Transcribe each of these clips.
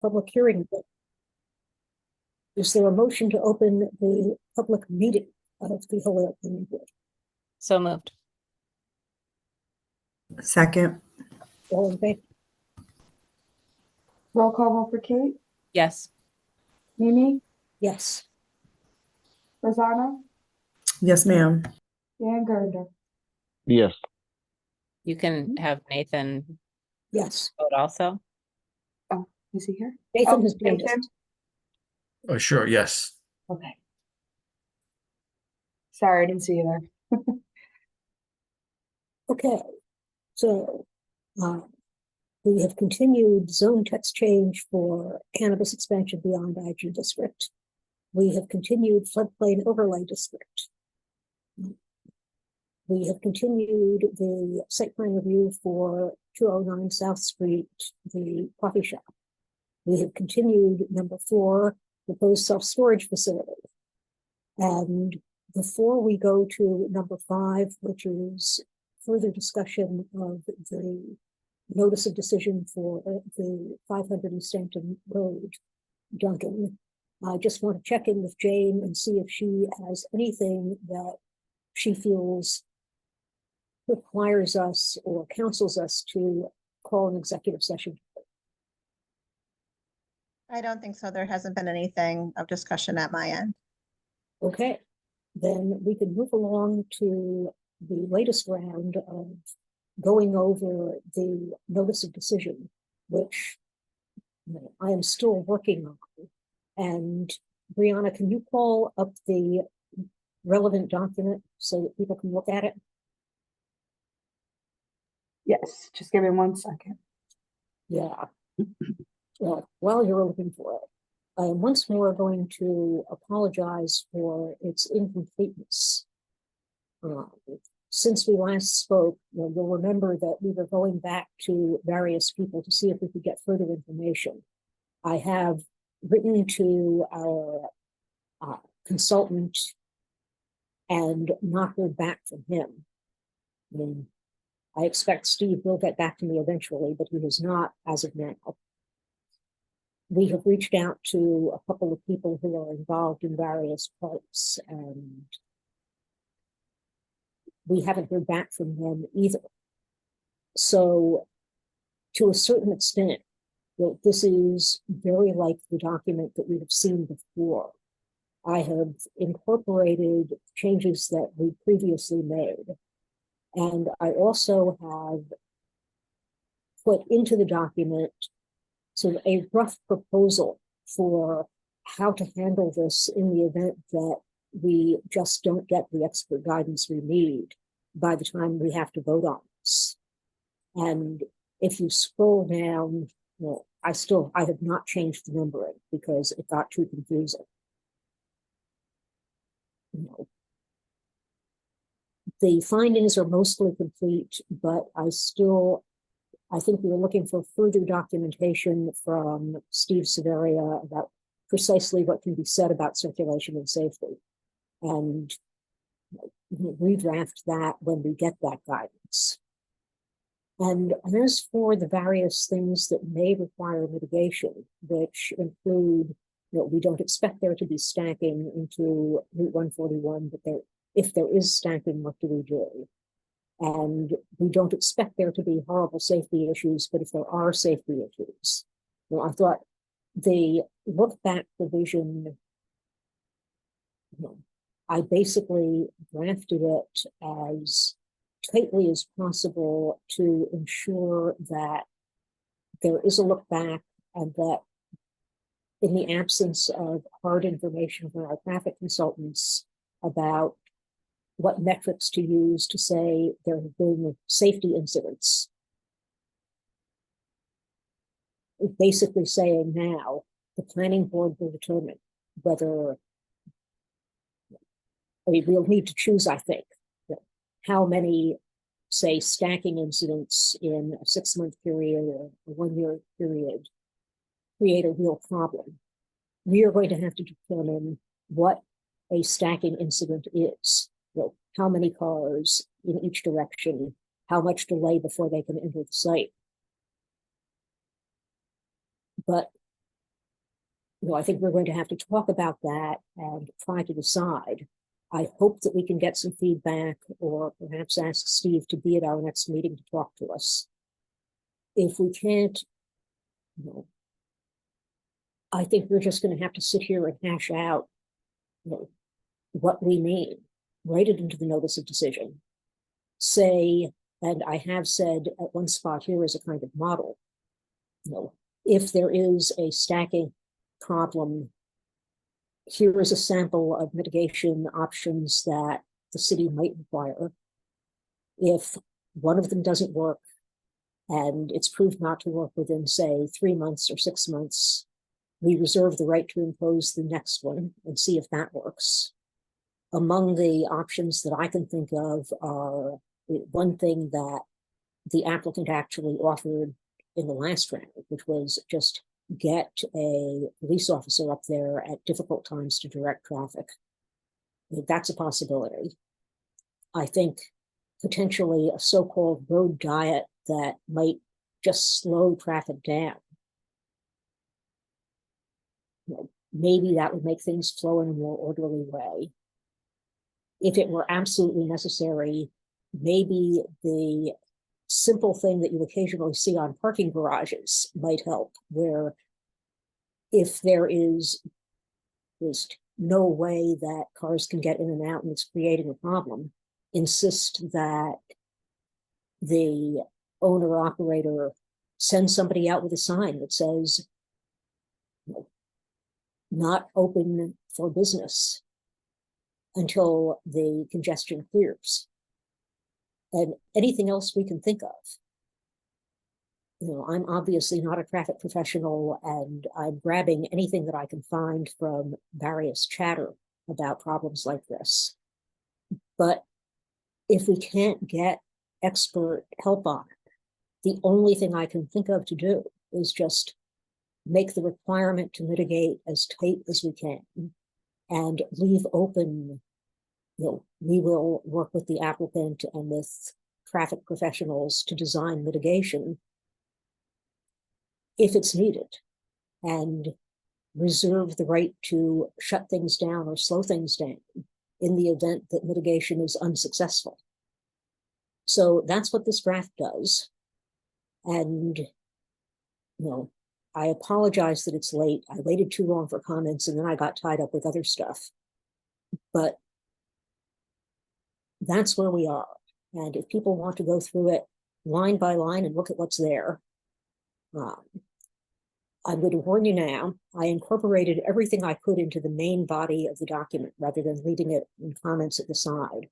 public hearing. Is there a motion to open the public meeting of the Holyoke Planning Board? So moved. Second. All in favor? Roll call vote for Kate, Yes. Mimi, Yes. Rosanna, Yes, ma'am. Dan Gardner. Yes. You can have Nathan Yes. vote also. Is he here? Nathan Oh, has joined us. Nathan? Oh, sure, yes. Okay. Sorry, I didn't see you there. Okay, so we have continued zone text change for cannabis expansion beyond IG district. We have continued floodplain overlay district. We have continued the site plan review for 209 South Street, the coffee shop. We have continued number 4, proposed self-storage facility. And before we go to number 5, which is further discussion of the notice of decision for the 500 East Hampton Road, Duncan, I just want to check in with Jane and see if she has anything that she feels requires us or counsels us to call an executive session. I don't think so. There hasn't been anything of discussion at my end. Okay, then we can move along to the latest round of going over the notice of decision, which I am still working on. And Brianna, can you call up the relevant document so that people can look at it? Yes, just give me 1 second. Yeah. Well, while you're looking for it, I am once more going to apologize for its incompleteness. Since we last spoke, you'll remember that we were going back to various people to see if we could get further information. I have written to our consultant and not heard back from him. I mean, I expect Steve will get back to me eventually, but he has not as of now. We have reached out to a couple of people who are involved in various parts, and we haven't heard back from them either. So, to a certain extent, this is very like the document that we have seen before. I have incorporated changes that we previously made. And I also have put into the document sort of a rough proposal for how to handle this in the event that we just don't get the expert guidance we need by the time we have to vote on this. And if you scroll down, I have not changed the numbering because it got too confusing. The findings are mostly complete, but I think we were looking for further documentation from Steve Severia about precisely what can be said about circulation and safety. And redraft that when we get that guidance. And as for the various things that may require mitigation, which include, we don't expect there to be stacking into Route 141, but if there is stacking, what do we do? And we don't expect there to be horrible safety issues, but if there are safety issues, I thought the look back provision, I basically drafted it as tightly as possible to ensure that there is a look back and that in the absence of hard information from our traffic consultants about what metrics to use to say there have been safety incidents, basically saying now the planning board will determine whether, we'll need to choose, I think, how many, say, stacking incidents in a 6-month period or a 1-year period create a real problem. We are going to have to determine what a stacking incident is. How many cars in each direction, how much delay before they can enter the site. But I think we're going to have to talk about that and try to decide. I hope that we can get some feedback or perhaps ask Steve to be at our next meeting to talk to us. If we can't, I think we're just going to have to sit here and hash out what we mean, write it into the notice of decision, say, and I have said at one spot here is a kind of model, if there is a stacking problem, here is a sample of mitigation options that the city might require. If one of them doesn't work and it's proved not to work within, say, 3 months or 6 months, we reserve the right to impose the next one and see if that works. Among the options that I can think of are one thing that the applicant actually offered in the last round, which was just get a police officer up there at difficult times to direct traffic. That's a possibility. I think potentially a so-called road diet that might just slow traffic down. Maybe that would make things flow in a more orderly way. If it were absolutely necessary, maybe the simple thing that you occasionally see on parking garages might help, where if there is just no way that cars can get in and out and it's creating a problem, insist that the owner operator send somebody out with a sign that says, not open for business until the congestion clears. And anything else we can think of. I'm obviously not a traffic professional, and I'm grabbing anything that I can find from various chatter about problems like this. But if we can't get expert help on it, the only thing I can think of to do is just make the requirement to mitigate as tight as we can and leave open, we will work with the applicant and with traffic professionals to design mitigation if it's needed, and reserve the right to shut things down or slow things down in the event that mitigation is unsuccessful. So that's what this draft does. And, I apologize that it's late. I waited too long for comments and then I got tied up with other stuff. But that's where we are. And if people want to go through it line by line and look at what's there, I'm going to warn you now, I incorporated everything I could into the main body of the document rather than leaving it in comments at the side.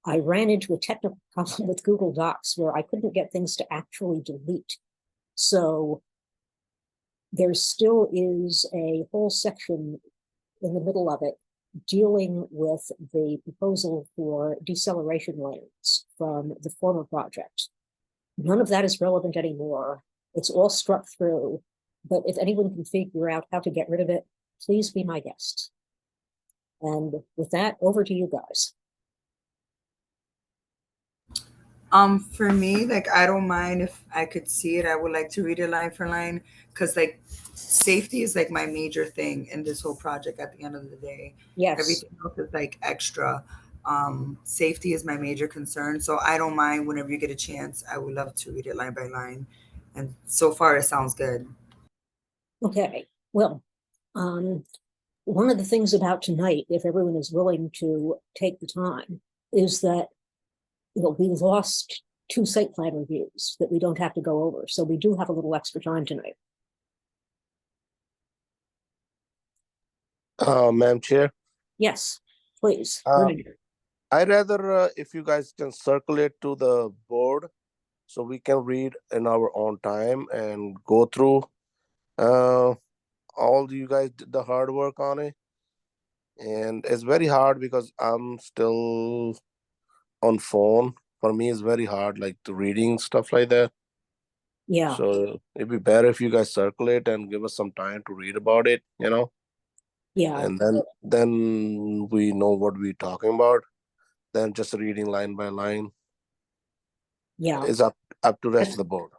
I ran into a technical problem with Google Docs where I couldn't get things to actually delete. So there still is a whole section in the middle of it dealing with the proposal for deceleration lanes from the former project. None of that is relevant anymore. It's all struck through, but if anyone can figure out how to get rid of it, please be my guest. And with that, over to you guys. For me, I don't mind if I could see it. I would like to read it line for line, because safety is my major thing in this whole project at the end of the day. Yes. Everything else is extra. Safety is my major concern. So I don't mind whenever you get a chance. I would love to read it line by line. And so far it sounds good. Okay, well, one of the things about tonight, if everyone is willing to take the time, is that we lost 2 site plan reviews that we don't have to go over. So we do have a little extra time tonight. Madam Chair, Yes, please. I'd rather if you guys can circulate to the board so we can read in our own time and go through. All you guys did the hard work on it. And it's very hard because I'm still on phone. For me, it's very hard, to reading stuff like that. Yeah. So it'd be better if you guys circulate and give us some time to read about it, Yeah. and then we know what we're talking about. Then just reading line by line Yeah. is up to the rest of the board.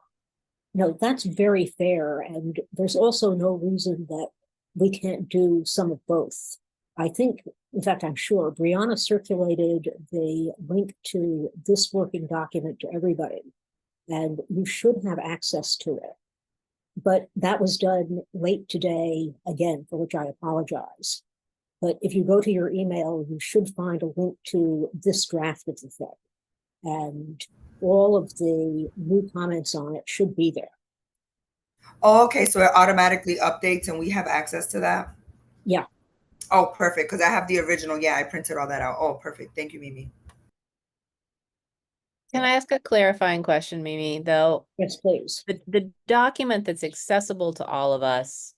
No, that's very fair. And there's also no reason that we can't do some of both. I think, in fact, I'm sure Brianna circulated the link to this working document to everybody, and you should have access to it. But that was done late today, again, for which I apologize. But if you go to your email, you should find a link to this draft of the thing. And all of the new comments on it should be there. Oh, okay, so it automatically updates and we have access to that? Yeah. Oh, perfect, because I have the original. Yeah, I printed all that out. Oh, perfect. Thank you, Mimi. Can I ask a clarifying question, Mimi, though? Yes, please. The document that's accessible to all of us,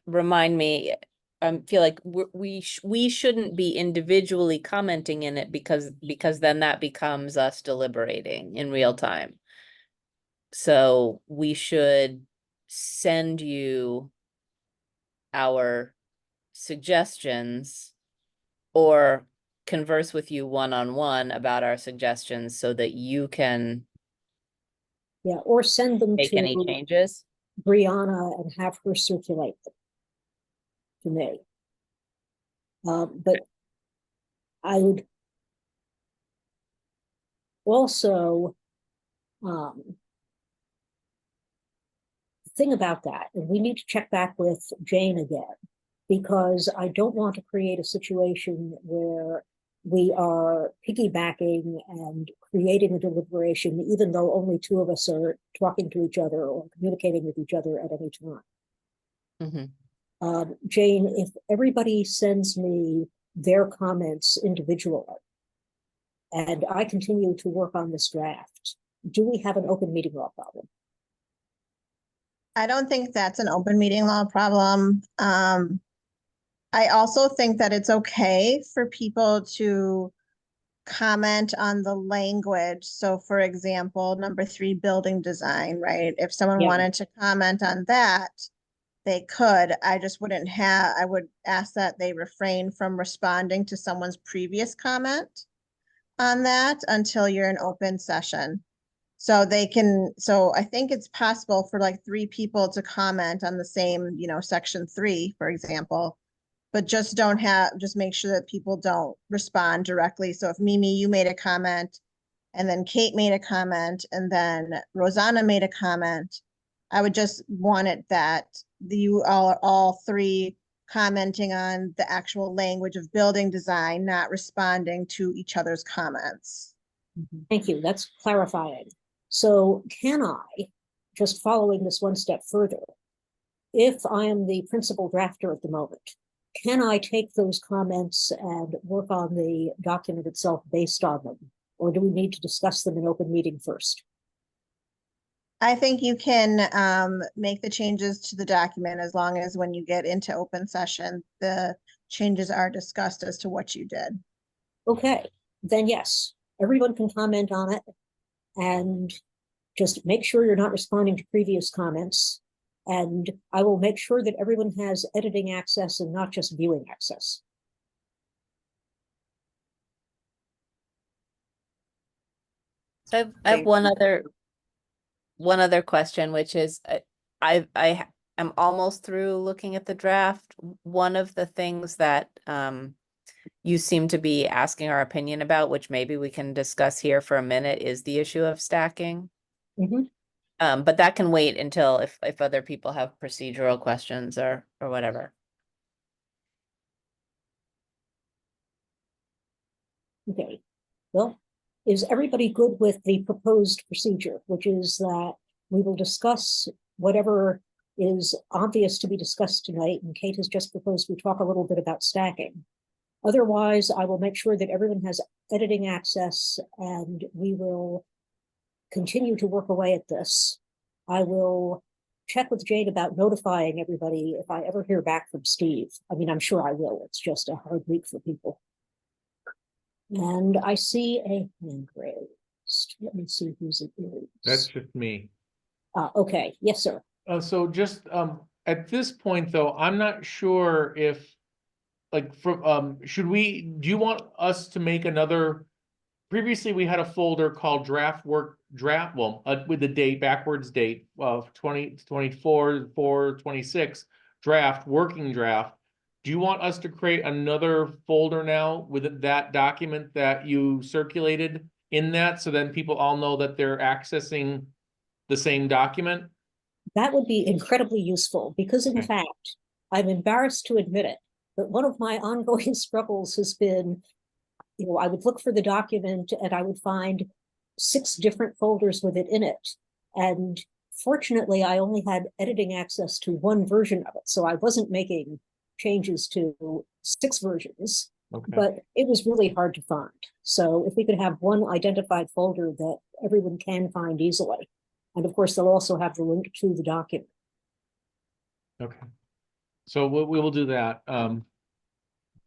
remind me, I feel like we shouldn't be individually commenting in it because then that becomes us deliberating in real time. So we should send you our suggestions or converse with you one-on-one about our suggestions so that you can Yeah, or send them make any to changes. Brianna and have her circulate them to me. But I would also, the thing about that, and we need to check back with Jane again, because I don't want to create a situation where we are piggybacking and creating a deliberation, even though only two of us are talking to each other or communicating with each other at any time. Mhm. Jane, if everybody sends me their comments individually, and I continue to work on this draft, do we have an open meeting law problem? I don't think that's an open meeting law problem. I also think that it's okay for people to comment on the language. So for example, number 3, building design, right? If someone Yeah. wanted to comment on that, they could. I just wouldn't have, I would ask that they refrain from responding to someone's previous comment on that until you're in open session. So they can, so I think it's possible for like 3 people to comment on the same, section 3, for example. But just make sure that people don't respond directly. So if Mimi, you made a comment, and then Kate made a comment, and then Rosanna made a comment, I would just want it that you all 3 commenting on the actual language of building design, not responding to each other's comments. Thank you. That's clarifying. So can I, just following this one step further, if I am the principal drafter at the moment, can I take those comments and work on the document itself based on them? Or do we need to discuss them in open meeting first? I think you can make the changes to the document as long as when you get into open session, the changes are discussed as to what you did. Okay, then yes, everyone can comment on it and just make sure you're not responding to previous comments. And I will make sure that everyone has editing access and not just viewing access. I have Thank one other question, which is I am almost through looking at the draft. One of the things that you seem to be asking our opinion about, which maybe we can discuss here for a minute, is the issue of stacking. Mhm. But that can wait until if other people have procedural questions or whatever. Okay, well, is everybody good with the proposed procedure, which is that we will discuss whatever is obvious to be discussed tonight, and Kate has just proposed we talk a little bit about stacking. Otherwise, I will make sure that everyone has editing access, and we will continue to work away at this. I will check with Jane about notifying everybody if I ever hear back from Steve. I mean, I'm sure I will. It's just a hard week for people. And I see a hand raised. Let me see who's it is. That's just me. Okay, yes, sir. So just at this point though, I'm not sure if like do you want us to make another previously we had a folder called with the date, backwards date of 2024, 4/26, draft, working draft. Do you want us to create another folder now with that document that you circulated in that, so then people all know that they're accessing the same document? That would be incredibly useful because in Okay. fact, I'm embarrassed to admit it, but one of my ongoing struggles has been, I would look for the document and I would find 6 different folders with it in it. And fortunately, I only had editing access to one version of it. So I wasn't making changes to 6 versions, Okay. but it was really hard to find. So if we could have one identified folder that everyone can find easily. And of course, they'll also have the link to the document. Okay. So we will do that,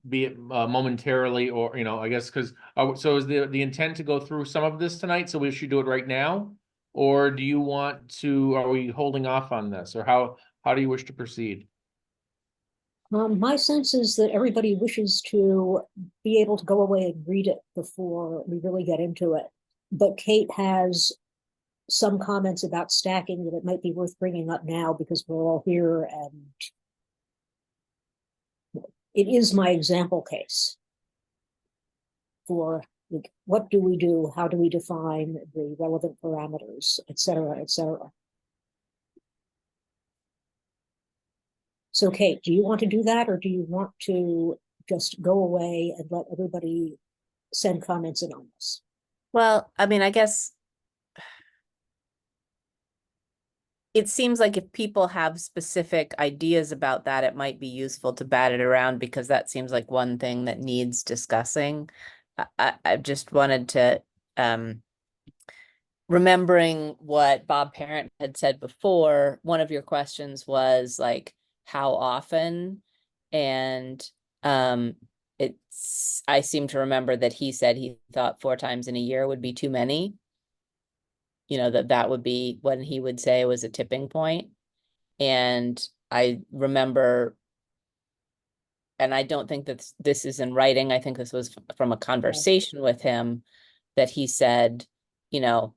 be it momentarily, or, I guess, because, so is the intent to go through some of this tonight, so we should do it right now? Or do you want to, are we holding off on this, or how do you wish to proceed? My sense is that everybody wishes to be able to go away and read it before we really get into it. But Kate has some comments about stacking that it might be worth bringing up now because we're all here, and it is my example case for like, what do we do? How do we define the relevant parameters, et cetera, et cetera. So Kate, do you want to do that, or do you want to just go away and let everybody send comments in on this? Well, I mean, I guess it seems like if people have specific ideas about that, it might be useful to bat it around, because that seems like one thing that needs discussing. I just wanted to, remembering what Bob Parent had said before, one of your questions was like, how often? And I seem to remember that he said he thought 4 times in a year would be too many. That would be when he would say it was a tipping point. And I remember, and I don't think that this is in writing, I think this was from a conversation with him, that he said, in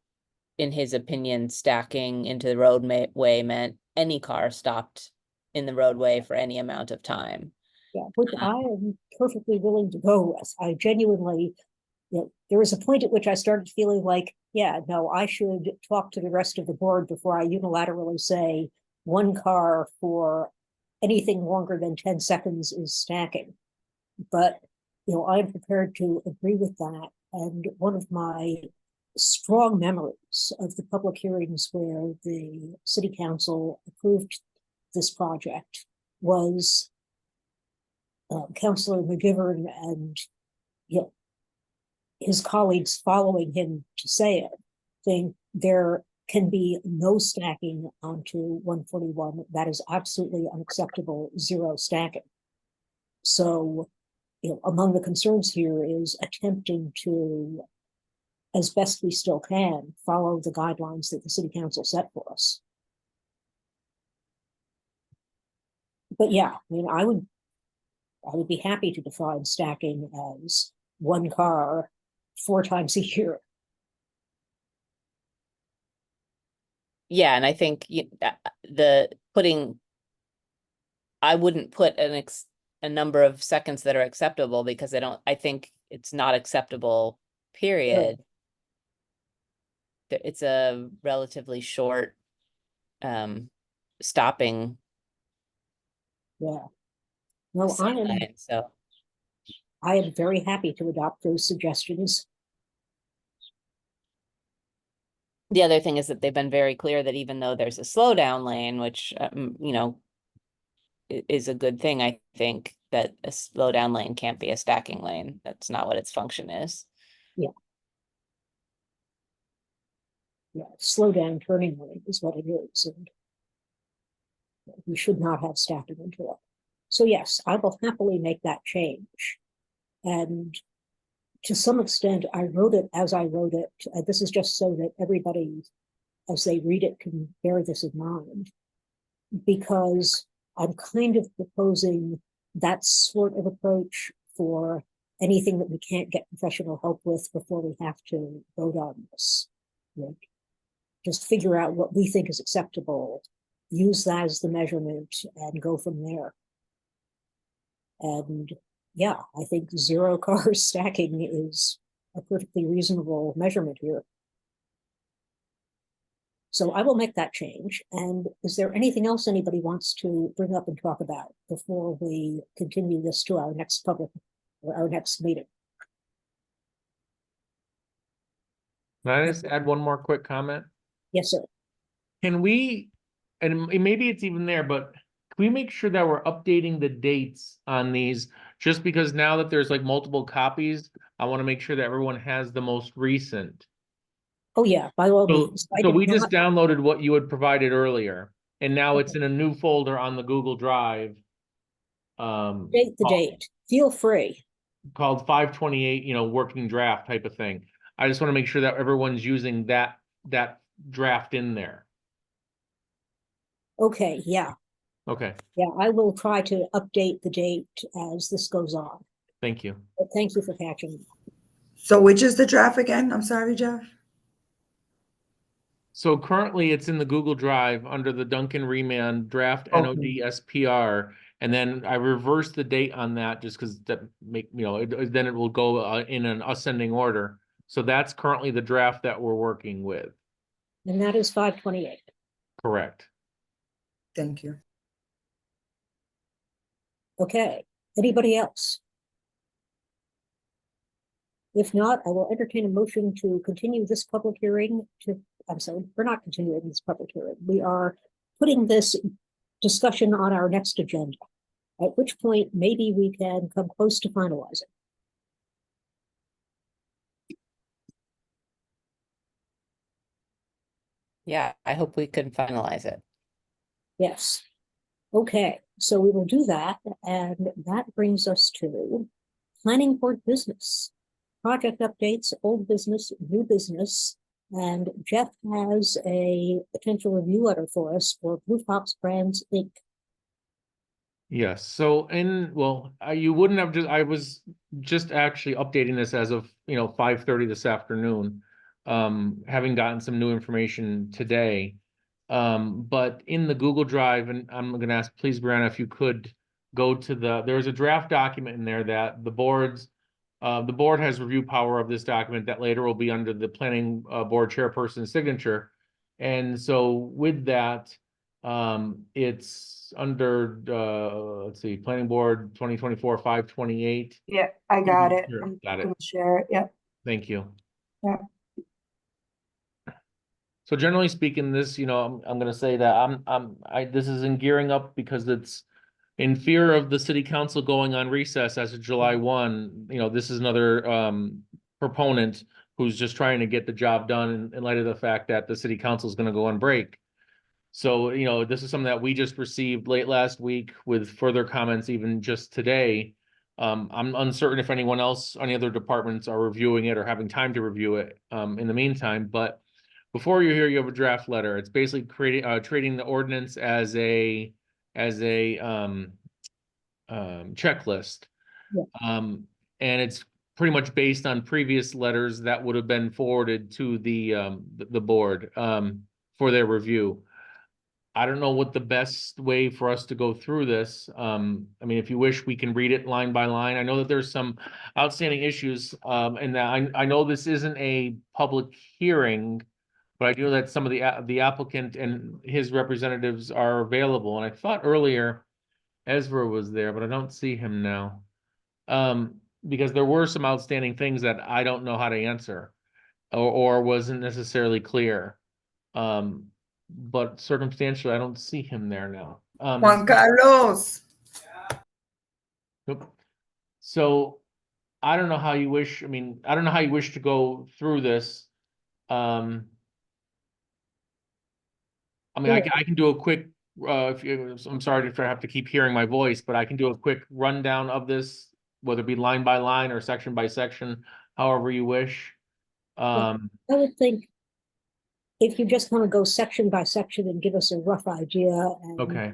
his opinion, stacking into the roadway meant any car stopped in the roadway for any amount of time. Yeah, which I am perfectly willing to go with. I genuinely, there was a point at which I started feeling like, yeah, no, I should talk to the rest of the board before I unilaterally say 1 car for anything longer than 10 seconds is stacking. But, I'm prepared to agree with that. And one of my strong memories of the public hearings where the city council approved this project was Councillor McGivern and his colleagues following him to say it, saying there can be no stacking onto 141. That is absolutely unacceptable, 0 stacking. So, among the concerns here is attempting to, as best we still can, follow the guidelines that the city council set for us. But yeah, I mean, I would be happy to define stacking as 1 car 4 times a year. Yeah, and I think I wouldn't put a number of seconds that are acceptable, because I think it's not acceptable, period. It's a relatively short stopping. Yeah. No, sign, so. I am very happy to adopt those suggestions. The other thing is that they've been very clear that even though there's a slowdown lane, which, is a good thing, I think, that a slowdown lane can't be a stacking lane. That's not what its function is. Yeah, slow down turning lane is what it is. And we should not have stacking into it. So yes, I will happily make that change. And to some extent, I wrote it as I wrote it. This is just so that everybody, as they read it, can bear this in mind. Because I'm kind of proposing that sort of approach for anything that we can't get professional help with before we have to vote on this. Like, just figure out what we think is acceptable, use that as the measurement, and go from there. And yeah, I think 0 cars stacking is a perfectly reasonable measurement here. So I will make that change. And is there anything else anybody wants to bring up and talk about before we continue this to our next or our next meeting? Can I just add one more quick comment? Yes, sir. Can we, and maybe it's even there, but can we make sure that we're updating the dates on these? Just because now that there's like multiple copies, I want to make sure that everyone has the most recent. Oh, yeah, by all So, means. so we just downloaded what you had provided earlier, and now it's in a new folder on the Google Drive. Date the called- date. Feel free. Called 528, working draft type of thing. I just want to make sure that everyone's using that draft in there. Okay, yeah. Okay, Yeah, I will try to update the date as this goes on. thank you. But thank you for catching. So which is the draft again? I'm sorry, Jeff. So currently it's in the Google Drive under the Duncan Remand draft Okay. NOD SPR. And then I reversed the date on that just because that then it will go in an ascending order. So that's currently the draft that we're working with. And that is 528. Correct. Thank you. Okay, anybody else? If not, I will entertain a motion to continue this public hearing I'm sorry, we're not continuing this public hearing. We are putting this discussion on our next agenda, at which point maybe we can come close to finalizing. Yeah, I hope we can finalize it. Yes. Okay, so we will do that, and that brings us to planning board business. Project updates, old business, new business, and Jeff has a potential review letter for us for Blue Fox Brands Inc. Yes, so you wouldn't have I was just actually updating this as of 5:30 this afternoon, having gotten some new information today. But in the Google Drive, and I'm gonna ask, please, Brianna, if you could go to there's a draft document in there that the board has review power of this document that later will be under the planning board chairperson's signature. And so with that, it's under, let's see, planning board 2024 528. Yeah, I got it. Sure, I'm got it. gonna share it. Yep. Thank you. Yeah. So generally speaking, this, I'm going to say that this is in gearing up because it's in fear of the city council going on recess as of July 1. This is another proponent who's just trying to get the job done in light of the fact that the city council is going to go on break. So, this is something that we just received late last week with further comments even just today. I'm uncertain if any other departments are reviewing it or having time to review it in the meantime, but before you're here, you have a draft letter. It's basically treating the ordinance as a checklist. Yeah. And it's pretty much based on previous letters that would have been forwarded to the board for their review. I don't know what the best way for us to go through this. I mean, if you wish, we can read it line by line. I know that there's some outstanding issues, and that I know this isn't a public hearing, but I know that some of the applicant and his representatives are available. And I thought earlier Ezra was there, but I don't see him now. Because there were some outstanding things that I don't know how to answer or wasn't necessarily clear. But circumstantially, I don't see him there now. Juan Carlos. Nope. So I don't know how you wish. I mean, I don't know how you wish to go through this. I mean, I can do a quick. I'm sorry if I have to keep hearing my voice, but I can do a quick rundown of this, whether it be line by line or section by section, however you wish. I would think if you just want to go section by section and give us a rough idea. And Okay.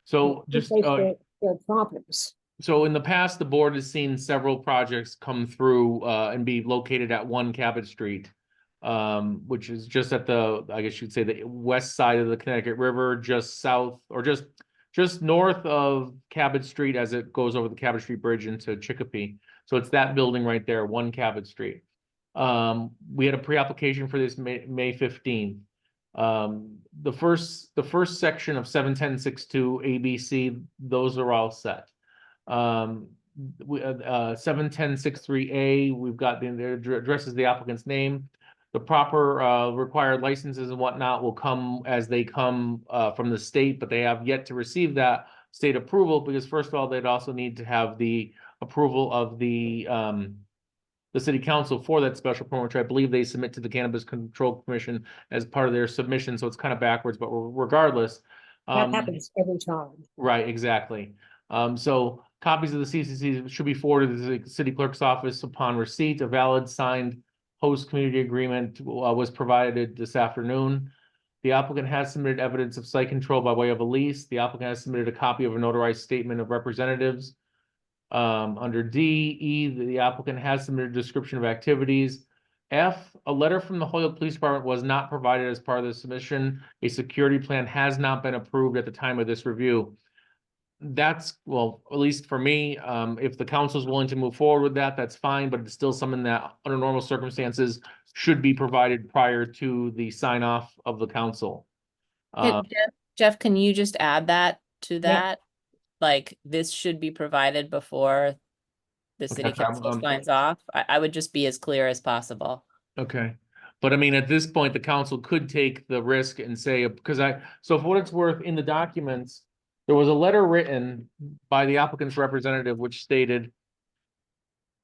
So just there are problems. So in the past, the board has seen several projects come through and be located at 1 Cabot Street. Which is just at the, I guess you'd say, the west side of the Connecticut River, just south or just north of Cabot Street as it goes over the Cabot Street Bridge into Chicopee. So it's that building right there, 1 Cabot Street. We had a pre-application for this May 15th. The first section of 71062 ABC, those are all set. 71063A, we've got the addresses the applicant's name. The proper required licenses and whatnot will come as they come from the state, but they have yet to receive that state approval because first of all, they'd also need to have the approval of the city council for that special permit, which I believe they submit to the Cannabis Control Commission as part of their submission. So it's kind of backwards, but regardless. That happens every time. Right, exactly. So copies of the CCC should be forwarded to the city clerk's office upon receipt. A valid signed host community agreement was provided this afternoon. The applicant has submitted evidence of site control by way of a lease. The applicant has submitted a copy of a notarized statement of representatives. Under D, E, the applicant has submitted a description of activities. F, a letter from the Holyoke Police Department was not provided as part of the submission. A security plan has not been approved at the time of this review. That's, well, at least for me, if the council is willing to move forward with that, that's fine, but it's still something that under normal circumstances should be provided prior to the sign off of the council. Jeff, can you just add that to Yeah. that? Like, this should be provided before the city Okay, council signs off. I would just be as clear as possible. Okay, but I mean, at this point, the council could take the risk and say, so for what it's worth, in the documents, there was a letter written by the applicant's representative, which stated,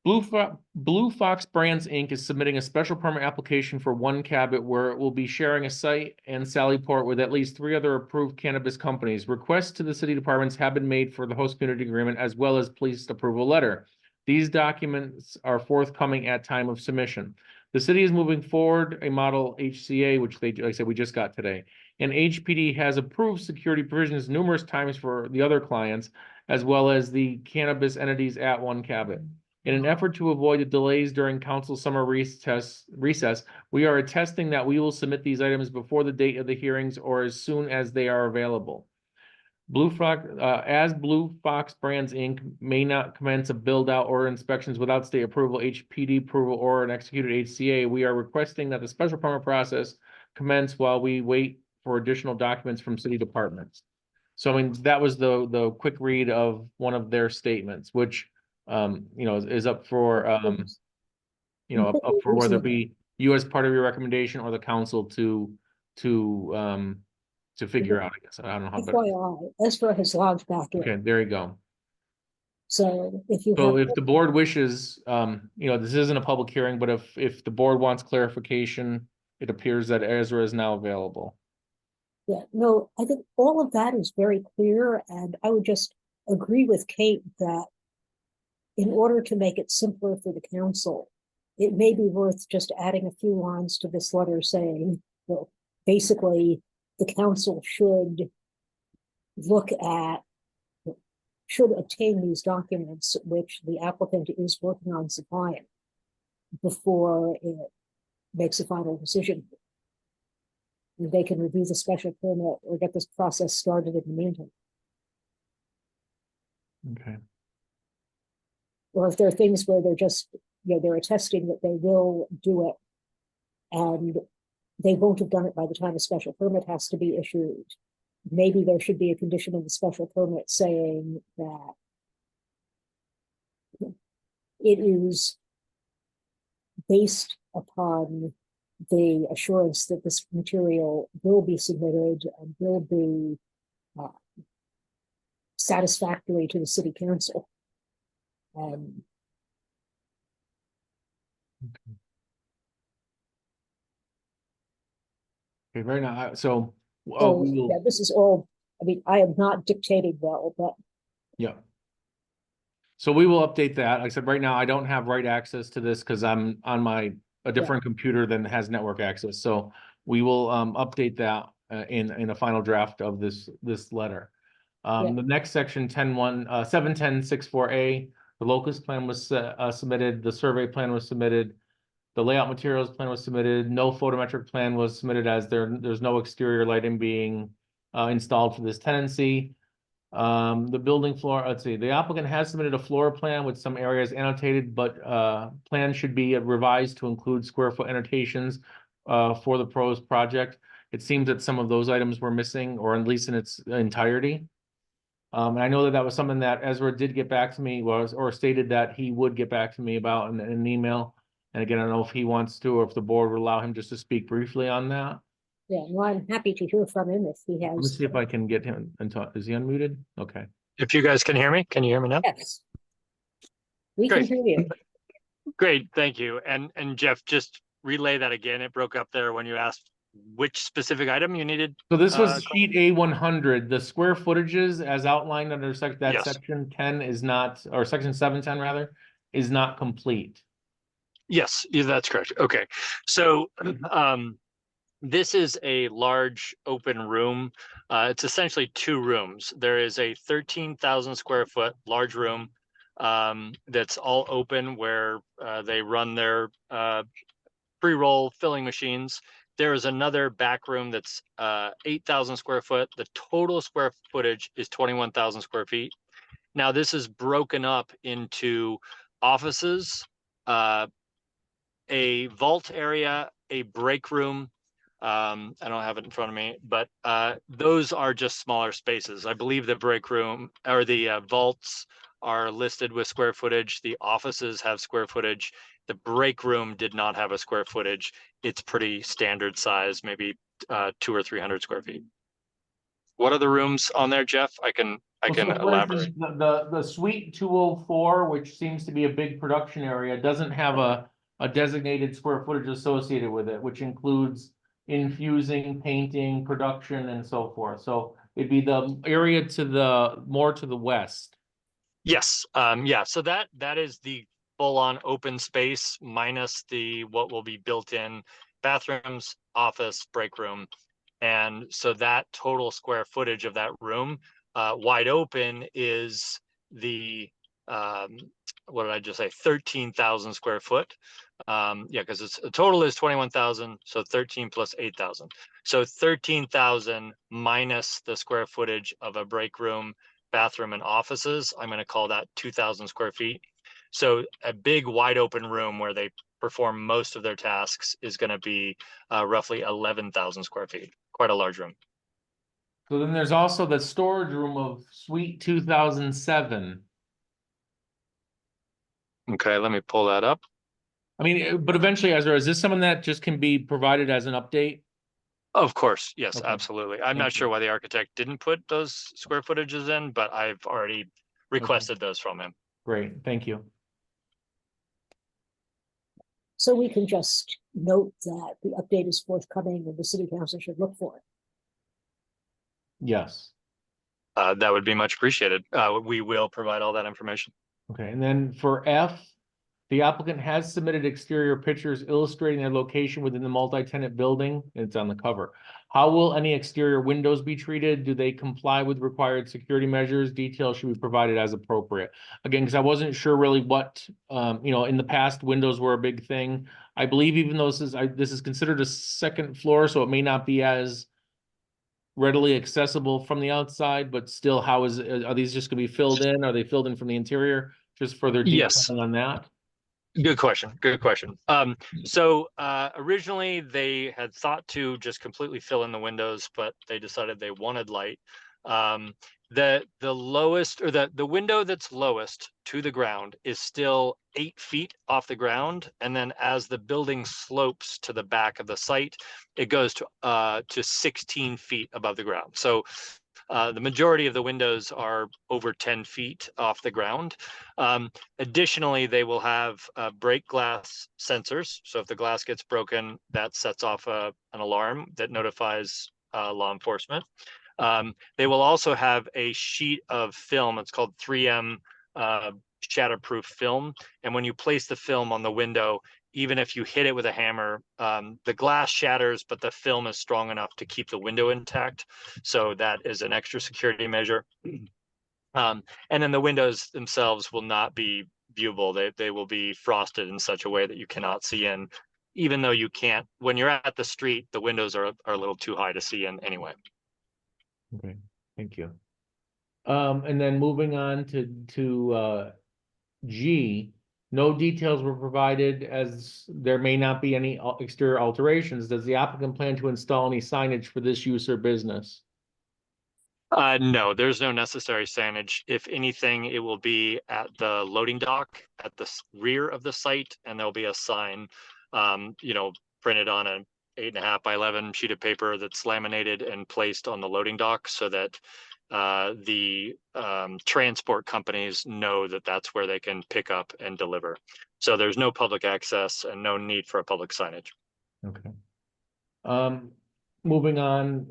Blue Fox Brands, Inc. is submitting a special permit application for 1 Cabot where it will be sharing a site and Sallyport with at least 3 other approved cannabis companies. Requests to the city departments have been made for the host community agreement as well as police approval letter. These documents are forthcoming at time of submission. The city is moving forward a model HCA, which they, like I said, we just got today. And HPD has approved security provisions numerous times for the other clients, as well as the cannabis entities at 1 Cabot. In an effort to avoid the delays during council summer recess, we are attesting that we will submit these items before the date of the hearings or as soon as they are available. Blue Fox Brands, Inc. may not commence a build out or inspections without state approval, HPD approval, or an executed HCA. We are requesting that the special permit process commence while we wait for additional documents from city departments. So I mean, that was the quick read of one of their statements, which is up for up for whether it be you as part of your recommendation or the council to figure out, I guess. I don't know how better. FYI, Ezra has logged back in. Okay, there you go. So if you So have, if the board wishes, this isn't a public hearing, but if the board wants clarification, it appears that Ezra is now available. yeah, no, I think all of that is very clear, and I would just agree with Kate that in order to make it simpler for the council, it may be worth just adding a few lines to this letter saying, well, basically, the council should look at, should obtain these documents, which the applicant is working on supplying before it makes a final decision. And they can review the special permit or get this process started in the meantime. Okay. Or if there are things where they're just, they're attesting that they will do it and they won't have done it by the time a special permit has to be issued. Maybe there should be a condition in the special permit saying that it is based upon the assurance that this material will be submitted and will be satisfactory to the city council. Okay, very nice. So, So, yeah, this is all, I mean, I am not dictating well, but yeah. So we will update that. Like I said, right now I don't have right access to this because I'm on a different computer than has network access. So we will update that in a final draft of this letter. The next section, 71064A, the locus plan was submitted, the survey plan was submitted, the layout materials plan was submitted, no photometric plan was submitted as there's no exterior lighting being installed for this tenancy. The building floor, let's see, the applicant has submitted a floor plan with some areas annotated, but plan should be revised to include square foot annotations for the proposed project. It seems that some of those items were missing, or at least in its entirety. And I know that that was something that Ezra did get back to me, or stated that he would get back to me about in an email. And again, I don't know if he wants to, or if the board would allow him just to speak briefly on that. Yeah, well, I'm happy to hear from him if he Let me has. see if I can get him and talk. Is he unmuted? Okay. If you guys can hear me, can you hear me now? Yes. We can Great. hear you. Great, thank you. And Jeff, just relay that again. It broke up there when you asked which specific item you needed. So this was sheet A100. The square footages as outlined under that Yes. section 10 is not, or section 710 rather, is not complete. Yes, yeah, that's correct. Okay, so this is a large open room. It's essentially two rooms. There is a 13,000 square foot large room that's all open where they run their pre-roll filling machines. There is another back room that's 8,000 square foot. The total square footage is 21,000 square feet. Now this is broken up into offices, a vault area, a break room. I don't have it in front of me, but those are just smaller spaces. I believe the break room or the vaults are listed with square footage. The offices have square footage. The break room did not have a square footage. It's pretty standard size, maybe 200 or 300 square feet. What are the rooms on there, Jeff? I can So for elaborate. instance, the suite 204, which seems to be a big production area, doesn't have a designated square footage associated with it, which includes infusing, painting, production, and so forth. So it'd be the area to the more to the west. Yes, yeah, so that is the full-on open space minus the what will be built in bathrooms, office, break room. And so that total square footage of that room wide open is the what did I just say, 13,000 square foot. Yeah, because it's a total is 21,000, so 13 plus 8,000. So 13,000 minus the square footage of a break room, bathroom, and offices. I'm going to call that 2,000 square feet. So a big wide open room where they perform most of their tasks is going to be roughly 11,000 square feet. Quite a large room. So then there's also the storage room of suite 2007. Okay, let me pull that up. I mean, but eventually, Ezra, is this something that just can be provided as an update? Of course, yes, Okay. absolutely. I'm Thank not sure you. why the architect didn't put those square footages in, but I've already requested those from him. Great, thank you. So we can just note that the update is forthcoming and the city council should look for it. Yes. That would be much appreciated. We will provide all that information. Okay, and then for F, the applicant has submitted exterior pictures illustrating their location within the multi-tenant building. It's on the cover. How will any exterior windows be treated? Do they comply with required security measures? Details should be provided as appropriate. Again, because I wasn't sure really what, in the past, windows were a big thing. I believe even though this is considered a second floor, so it may not be as readily accessible from the outside, but still, are these just gonna be filled in? Are they filled in from the interior? Just further Yes. detailing on that? Good question. Good question. So originally they had thought to just completely fill in the windows, but they decided they wanted light. The lowest or the window that's lowest to the ground is still 8 feet off the ground, and then as the building slopes to the back of the site, it goes to 16 feet above the ground. So the majority of the windows are over 10 feet off the ground. Additionally, they will have break glass sensors. So if the glass gets broken, that sets off an alarm that notifies law enforcement. They will also have a sheet of film. It's called 3M shatterproof film. And when you place the film on the window, even if you hit it with a hammer, the glass shatters, but the film is strong enough to keep the window intact. So that is an extra security measure. And then the windows themselves will not be viewable. They will be frosted in such a way that you cannot see in, even though you can't, when you're at the street, the windows are a little too high to see in anyway. Okay, thank you. And then moving on to G, no details were provided as there may not be any exterior alterations. Does the applicant plan to install any signage for this use or business? No, there's no necessary signage. If anything, it will be at the loading dock at the rear of the site, and there'll be a sign, printed on an 8.5 by 11 sheet of paper that's laminated and placed on the loading dock so that the transport companies know that that's where they can pick up and deliver. So there's no public access and no need for a public signage. Okay. Moving on,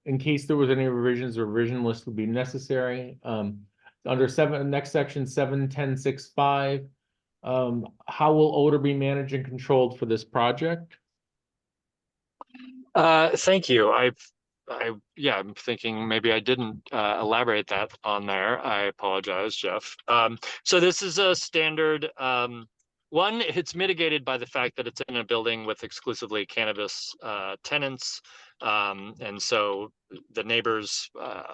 in case there was any revisions, a revision list would be necessary. Under next section 7.10.6.5, how will odor be managed and controlled for this project? Thank you. I'm thinking maybe I didn't elaborate that on there. I apologize, Jeff. So this is a standard one. It's mitigated by the fact that it's in a building with exclusively cannabis tenants. And so the neighbors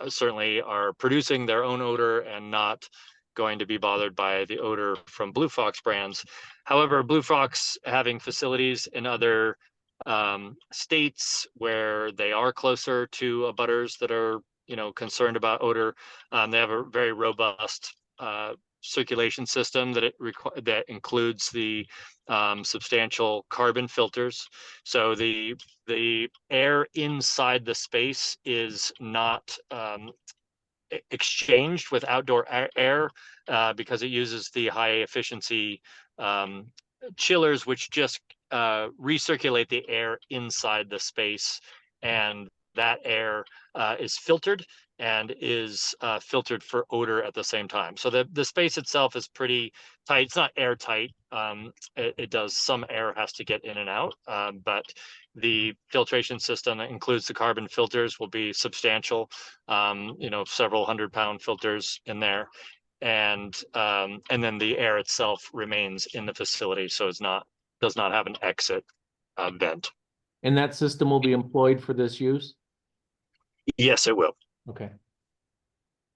certainly are producing their own odor and not going to be bothered by the odor from Blue Fox brands. However, Blue Fox having facilities in other states where they are closer to abutters that are, concerned about odor, they have a very robust circulation system that includes the substantial carbon filters. So the air inside the space is not exchanged with outdoor air because it uses the high efficiency chillers, which just recirculate the air inside the space, and that air is filtered and is filtered for odor at the same time. So the space itself is pretty tight. It's not airtight. It does, some air has to get in and out, but the filtration system that includes the carbon filters will be substantial, several 100-pound filters in there. And then the air itself remains in the facility, so does not have an exit vent. And that system will be employed for this use? Yes, it will. Okay.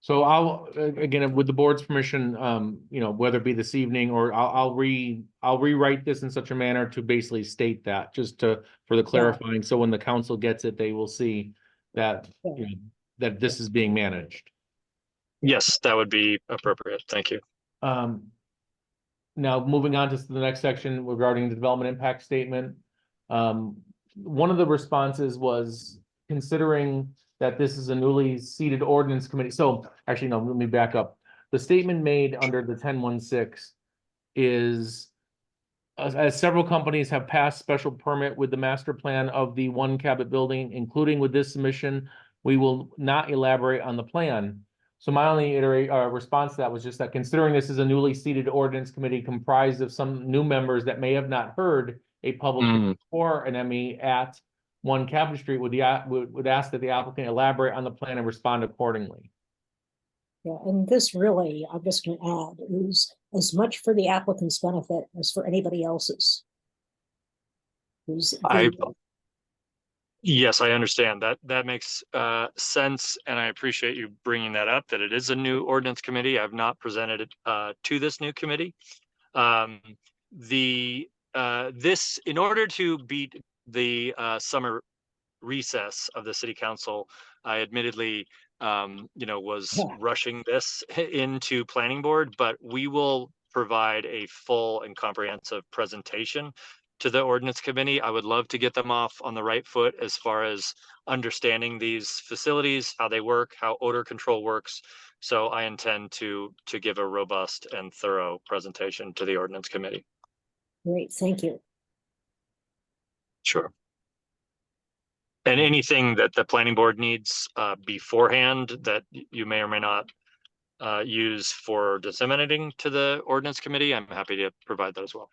So I'll, again, with the board's permission, whether it be this evening or I'll rewrite this in such a manner to basically state that, just for the clarifying. So when the council gets it, they will see that, that this is being managed. Yes, that would be appropriate. Thank you. Now, moving on to the next section regarding the development impact statement. One of the responses was considering that this is a newly seated ordinance committee. So actually, no, let me back up. The statement made under the 10.16 is, as several companies have passed special permit with the master plan of the One Cabot building, including with this submission, we will not elaborate on the plan. So my only response to that was just that considering this is a newly seated ordinance committee comprised of some new members that may have not heard a public or an ME at One Cabot Street, would ask that the applicant elaborate on the plan and respond accordingly. Yeah, and this really, I'm just going to add, is as much for the applicant's benefit as for anybody else's. Yes, I understand that. That makes sense, and I appreciate you bringing that up, that it is a new ordinance committee. I've not presented it to this new committee. This, in order to beat the summer recess of the city council, I admittedly, was rushing this into planning board, but we will provide a full and comprehensive presentation to the ordinance committee. I would love to get them off on the right foot as far as understanding these facilities, how they work, how odor control works. So I intend to give a robust and thorough presentation to the ordinance committee. Great, thank you. Sure. And anything that the planning board needs beforehand that you may or may not use for disseminating to the ordinance committee, I'm happy to provide that as well.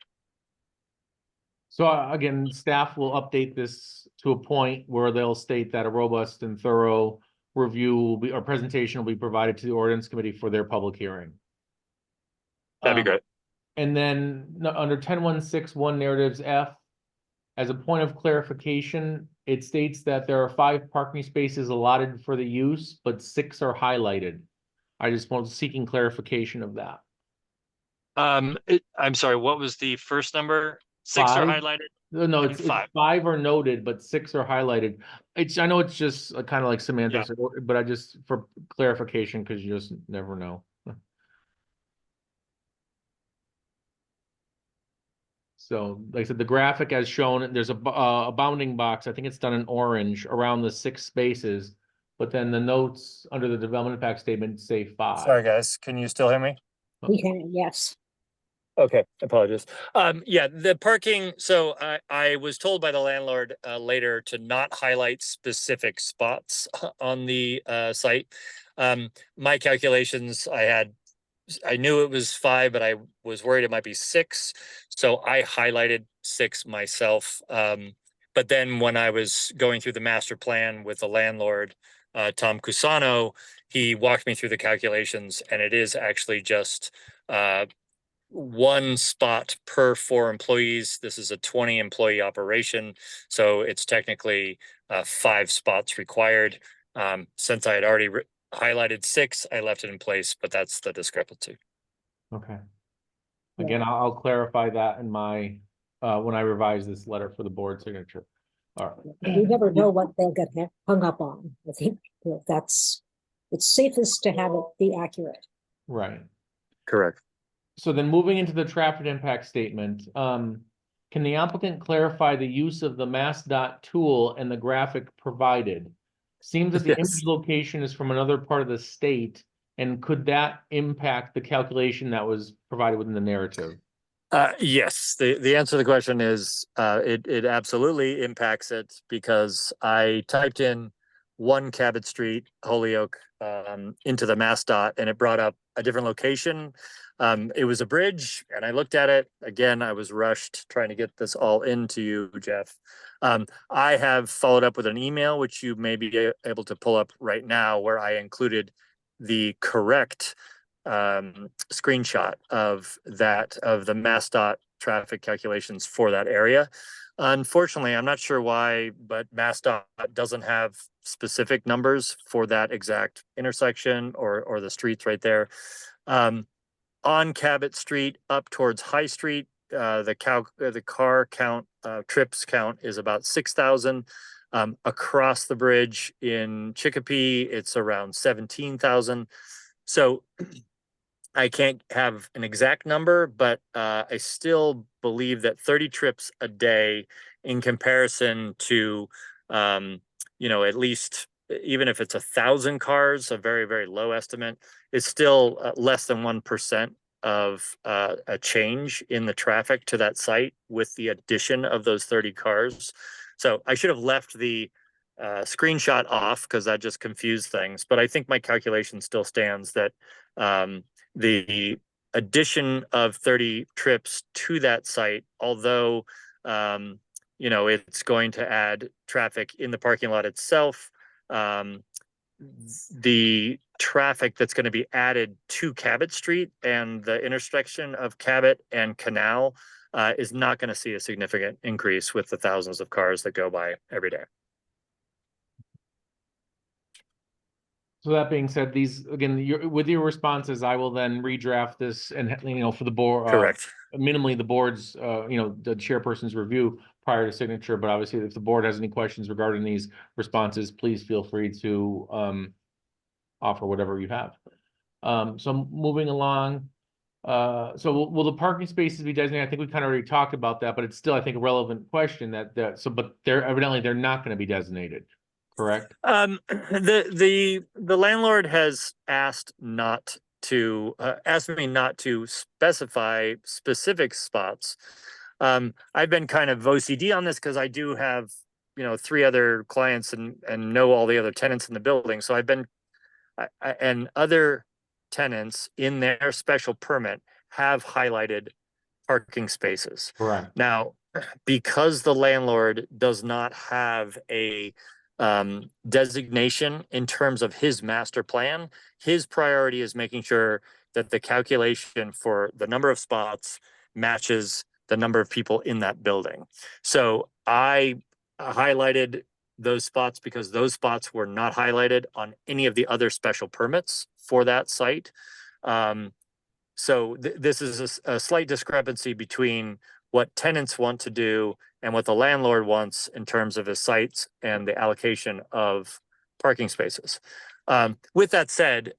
So again, staff will update this to a point where they'll state that a robust and thorough review will be, or presentation will be provided to the ordinance committee for their public hearing. That'd be great. And then under 10.161 narratives F, as a point of clarification, it states that there are 5 parking spaces allotted for the use, but 6 are highlighted. I just was seeking clarification of that. I'm sorry, what was the first number? 6 are 5? highlighted? No, And it's 5. 5 are noted, but 6 are highlighted. I know it's just kind of like semantics, but I just, for clarification, because you just never know. So, like I said, the graphic as shown, there's a bounding box, I think it's done in orange, around the 6 spaces. But then the notes under the development impact statement say 5. Sorry, guys, can you still hear me? We can, yes. Okay, apologies. Yeah, the parking, so I was told by the landlord later to not highlight specific spots on the site. My calculations, I knew it was 5, but I was worried it might be 6. So I highlighted 6 myself. But then when I was going through the master plan with the landlord, Tom Cusano, he walked me through the calculations, and it is actually just 1 spot per 4 employees. This is a 20 employee operation, so it's technically 5 spots required. Since I had already highlighted 6, I left it in place, but that's the discrepancy. Okay. Again, I'll clarify that in my, when I revise this letter for the board signature. All right. We never know what they'll get hung up on. I think it's safest to have it be accurate. Right. Correct. So then moving into the traffic impact statement, can the applicant clarify the use of the MassDOT tool and the graphic provided? Seems that the image location is from another part of the state, and could that impact the calculation that was provided within the narrative? Yes, the answer to the question is it absolutely impacts it, because I typed in 1 Cabot Street, Holyoke, into the MassDOT, and it brought up a different location. It was a bridge, and I looked at it. Again, I was rushed trying to get this all into you, Jeff. I have followed up with an email, which you may be able to pull up right now, where I included the correct screenshot of the MassDOT traffic calculations for that area. Unfortunately, I'm not sure why, but MassDOT doesn't have specific numbers for that exact intersection or the streets right there. On Cabot Street up towards High Street, the car count, trips count is about 6,000. Across the bridge in Chicopee, it's around 17,000. So I can't have an exact number, but I still believe that 30 trips a day in comparison to, at least, even if it's 1,000 cars, a very, very low estimate, is still less than 1% of a change in the traffic to that site with the addition of those 30 cars. So I should have left the screenshot off, because that just confused things. But I think my calculation still stands that the addition of 30 trips to that site, although it's going to add traffic in the parking lot itself, the traffic that's going to be added to Cabot Street and the intersection of Cabot and Canal is not going to see a significant increase with the thousands of cars that go by every day. So that being said, these, again, with your responses, I will then redraft this and, for the board. Correct. Minimally the board's, the chairperson's review prior to signature, but obviously if the board has any questions regarding these responses, please feel free to offer whatever you have. So moving along, so will the parking spaces be designated? I think we kind of already talked about that, but it's still, I think, a relevant question but they're not going to be designated. Correct. The landlord has asked me not to specify specific spots. I've been kind of OCD on this because I do have 3 other clients and know all the other tenants in the building. So and other tenants in their special permit have highlighted parking spaces. Correct. Now, because the landlord does not have a designation in terms of his master plan, his priority is making sure that the calculation for the number of spots matches the number of people in that building. So I highlighted those spots because those spots were not highlighted on any of the other special permits for that site. So this is a slight discrepancy between what tenants want to do and what the landlord wants in terms of his sites and the allocation of parking spaces. With that said,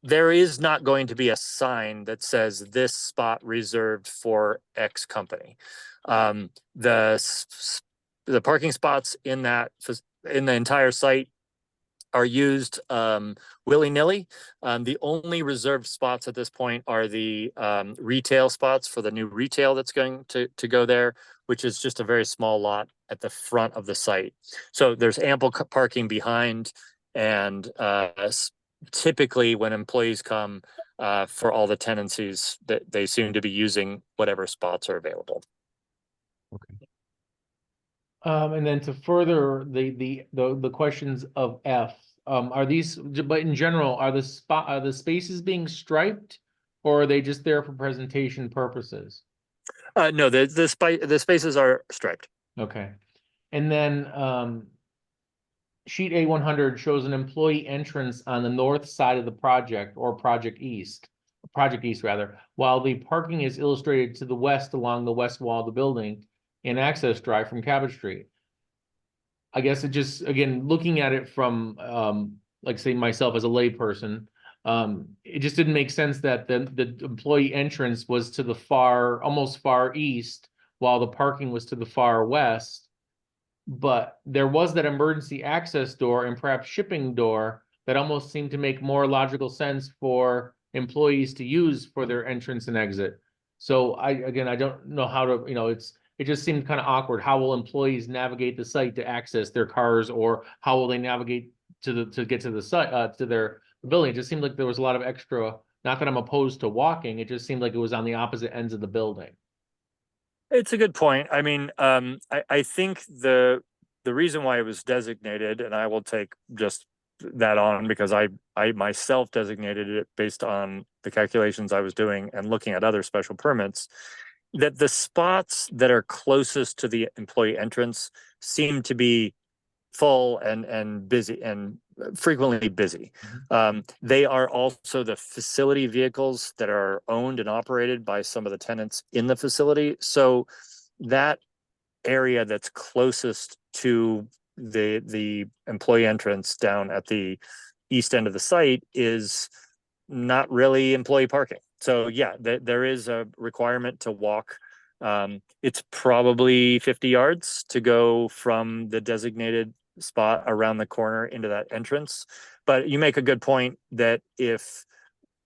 there is not going to be a sign that says this spot reserved for X company. The parking spots in the entire site are used willy-nilly. The only reserved spots at this point are the retail spots for the new retail that's going to go there, which is just a very small lot at the front of the site. So there's ample parking behind, and typically when employees come for all the tenancies, that they seem to be using whatever spots are available. And then to further the questions of F, are these, but in general, are the spaces being striped, or are they just there for presentation purposes? No, the spaces are striped. Okay. And then sheet A100 shows an employee entrance on the north side of the project, or project east rather, while the parking is illustrated to the west along the west wall of the building and access drive from Cabot Street. I guess it just, again, looking at it from like say myself as a layperson, it just didn't make sense that the employee entrance was to the almost far east, while the parking was to the far west. But there was that emergency access door and perhaps shipping door that almost seemed to make more logical sense for employees to use for their entrance and exit. So I don't know how to, it just seemed kind of awkward. How will employees navigate the site to access their cars, or how will they navigate to get to the site, to their building? It just seemed like there was a lot of extra, not that I'm opposed to walking, it just seemed like it was on the opposite ends of the building. It's a good point. I mean, I think the reason why it was designated, and I will take just that on because I myself designated it based on the calculations I was doing and looking at other special permits, that the spots that are closest to the employee entrance seem to be full and busy and frequently busy. They are also the facility vehicles that are owned and operated by some of the tenants in the facility. So that area that's closest to the employee entrance down at the east end of the site is not really employee parking. So yeah, there is a requirement to walk. It's probably 50 yards to go from the designated spot around the corner into that entrance. But you make a good point that if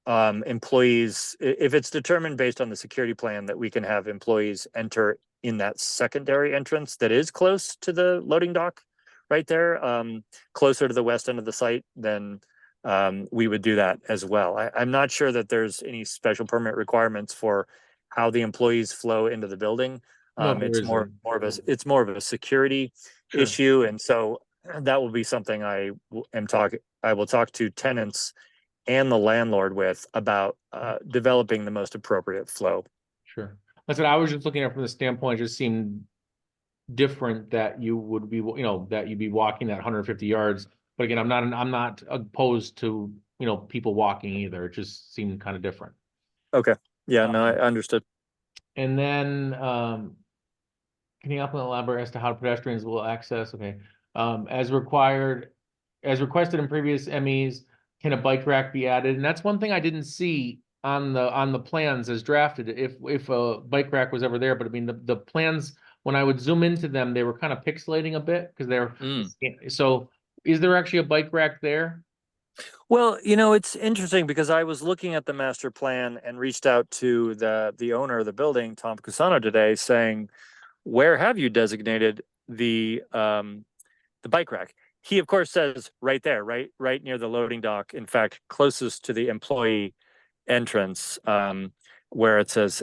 employees, if it's determined based on the security plan that we can have employees enter in that secondary entrance that is close to the loading dock right there, closer to the west end of the site, then we would do that as well. I'm not sure that there's any special permit requirements for how the employees flow into the building. It's more of a security issue, and so that will be something I will talk to tenants and the landlord with about developing the most appropriate flow. Sure. That's what I was just looking at from the standpoint. It just seemed different that you would be, that you'd be walking that 150 yards. But again, I'm not opposed to, people walking either. It just seemed kind of different. Okay. Yeah, no, I understood. And then, can you help me elaborate as to how pedestrians will access? Okay. As required, as requested in previous MEs, can a bike rack be added? And that's one thing I didn't see on the plans as drafted, if a bike rack was ever there. But I mean, the plans, when I would zoom into them, they were kind of pixelating a bit because they're, so is there actually a bike rack there? Well, it's interesting because I was looking at the master plan and reached out to the owner of the building, Tom Cusano, today, saying, where have you designated the bike rack? He, of course, says right there, right near the loading dock. In fact, closest to the employee entrance. where it says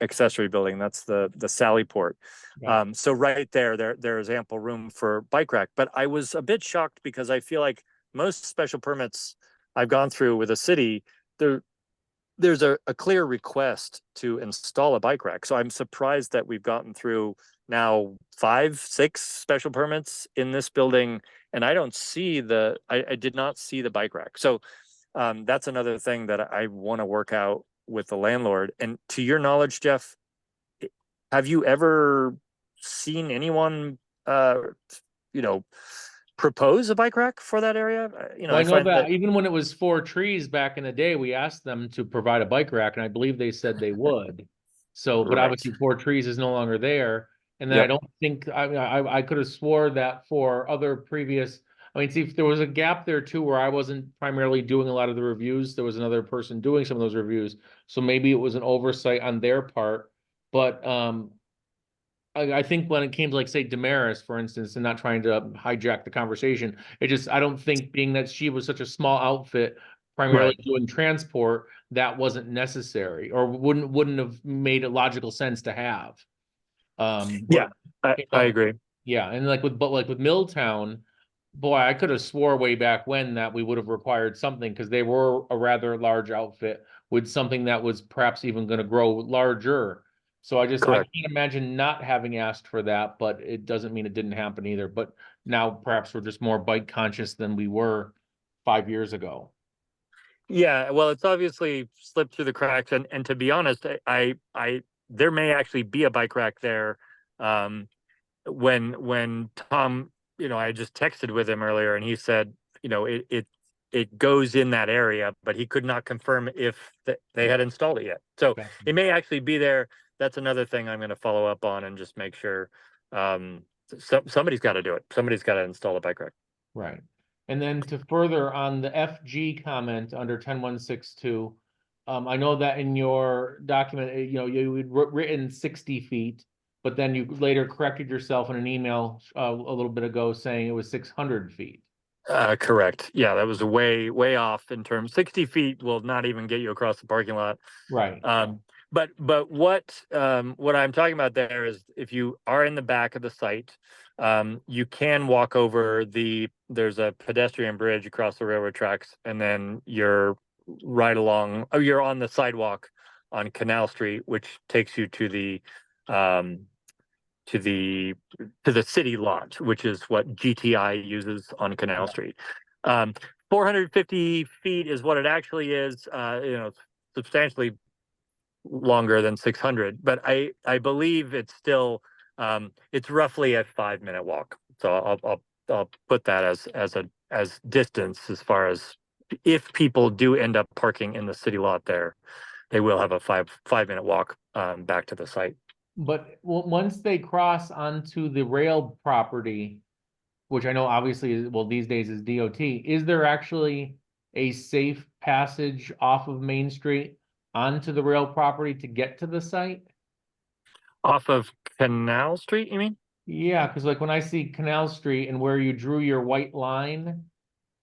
accessory building. That's the Sally Port. Yeah. So right there is ample room for bike rack. But I was a bit shocked because I feel like most special permits I've gone through with a city, there's a clear request to install a bike rack. So I'm surprised that we've gotten through now 5, 6 special permits in this building, and I don't see I did not see the bike rack. So that's another thing that I want to work out with the landlord. And to your knowledge, Jeff, have you ever seen anyone, propose a bike rack for that area? Well, I know that even when it was 4 trees back in the day, we asked them to provide a bike rack, and I believe they said they would. So, but Right. obviously 4 trees is no longer there. And then Yep. I don't think, I could have swore that for other previous, I mean, see, if there was a gap there too, where I wasn't primarily doing a lot of the reviews, there was another person doing some of those reviews. So maybe it was an oversight on their part, but, I think when it came to, like, say, Damaris, for instance, and not trying to hijack the conversation, I don't think, being that she was such a small outfit, primarily doing transport, that wasn't necessary, or wouldn't have made a logical sense to have. Yeah, but, I agree. yeah, and like with Milltown, boy, I could have swore way back when that we would have required something, because they were a rather large outfit with something that was perhaps even going to grow larger. So I Correct. can't imagine not having asked for that, but it doesn't mean it didn't happen either. But now perhaps we're just more bike conscious than we were 5 years ago. Yeah, well, it's obviously slipped through the cracks, and to be honest, I there may actually be a bike rack there. When Tom, I just texted with him earlier, and he said, it goes in that area, but he could not confirm if they had installed it yet. So Okay. it may actually be there. That's another thing I'm going to follow up on and just make sure. Somebody's got to do it. Somebody's got to install a bike rack. Right. And then to further on the FG comment under 10162, I know that in your document, you had written 60 feet, but then you later corrected yourself in an email a little bit ago saying it was 600 feet. Correct. Yeah, that was way off in terms. 60 feet will not even get you across the parking lot. Right. But what I'm talking about there is, if you are in the back of the site, you can walk over there's a pedestrian bridge across the railroad tracks, and then you're you're on the sidewalk on Canal Street, which takes you to the city lot, which is what GTI uses on Canal Street. 450 feet is what it actually is, substantially longer than 600, but I believe it's still, it's roughly a 5-minute walk. So I'll put that as distance, as far as if people do end up parking in the city lot there, they will have a 5-minute walk back to the site. But once they cross onto the rail property, which I know obviously, these days is DOT, is there actually a safe passage off of Main Street onto the rail property to get to the site? Off of Canal Street, you mean? Yeah, because like when I see Canal Street and where you drew your white line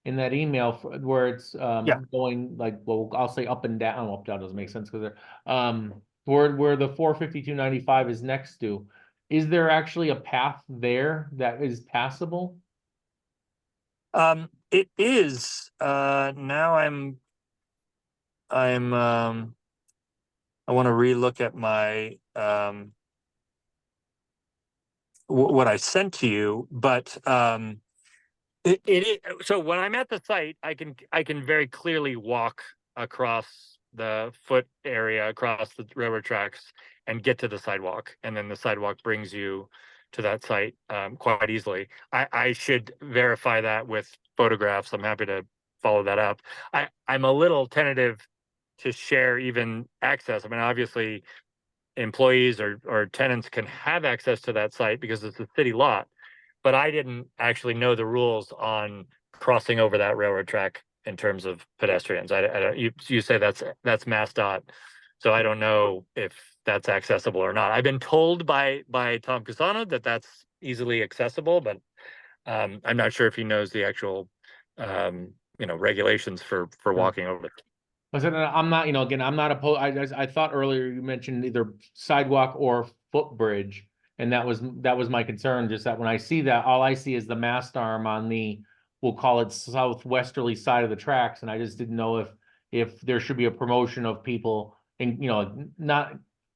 in that email where it's going, like, well, I'll say up and down. Up down doesn't make sense, because they're where the 45295 is next to, is there actually a path there that is passable? It is. Now I want to relook at my what I sent to you, but so when I'm at the site, I can very clearly walk across the foot area, across the railroad tracks, and get to the sidewalk, and then the sidewalk brings you to that site quite easily. I should verify that with photographs. I'm happy to follow that up. I'm a little tentative to share even access. I mean, obviously employees or tenants can have access to that site because it's a city lot, but I didn't actually know the rules on crossing over that railroad track in terms of pedestrians. You say that's MassDOT, so I don't know if that's accessible or not. I've been told by Tom Casano that that's easily accessible, but I'm not sure if he knows the actual regulations for walking over it. I said, I'm not, again, I'm not opposed, I thought earlier you mentioned either sidewalk or footbridge. And that was my concern, just that when I see that, all I see is the mast arm on the, we'll call it southwesterly side of the tracks, and I just didn't know if there should be a promotion of people and, not,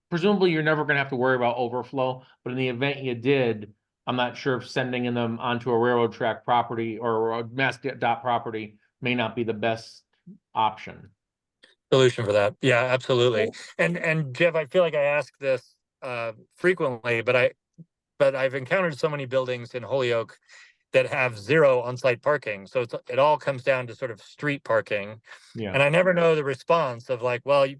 presumably you're never gonna have to worry about overflow, but in the event you did, I'm not sure if sending them onto a railroad track property or a Mass dot property may not be the best option. Solution for that. Yeah, absolutely. And Jeff, I feel like I ask this frequently, but I've encountered so many buildings in Holyoke that have 0 on-site parking. So it all comes down to sort of street parking. Yeah. And I never know the response of like, well, you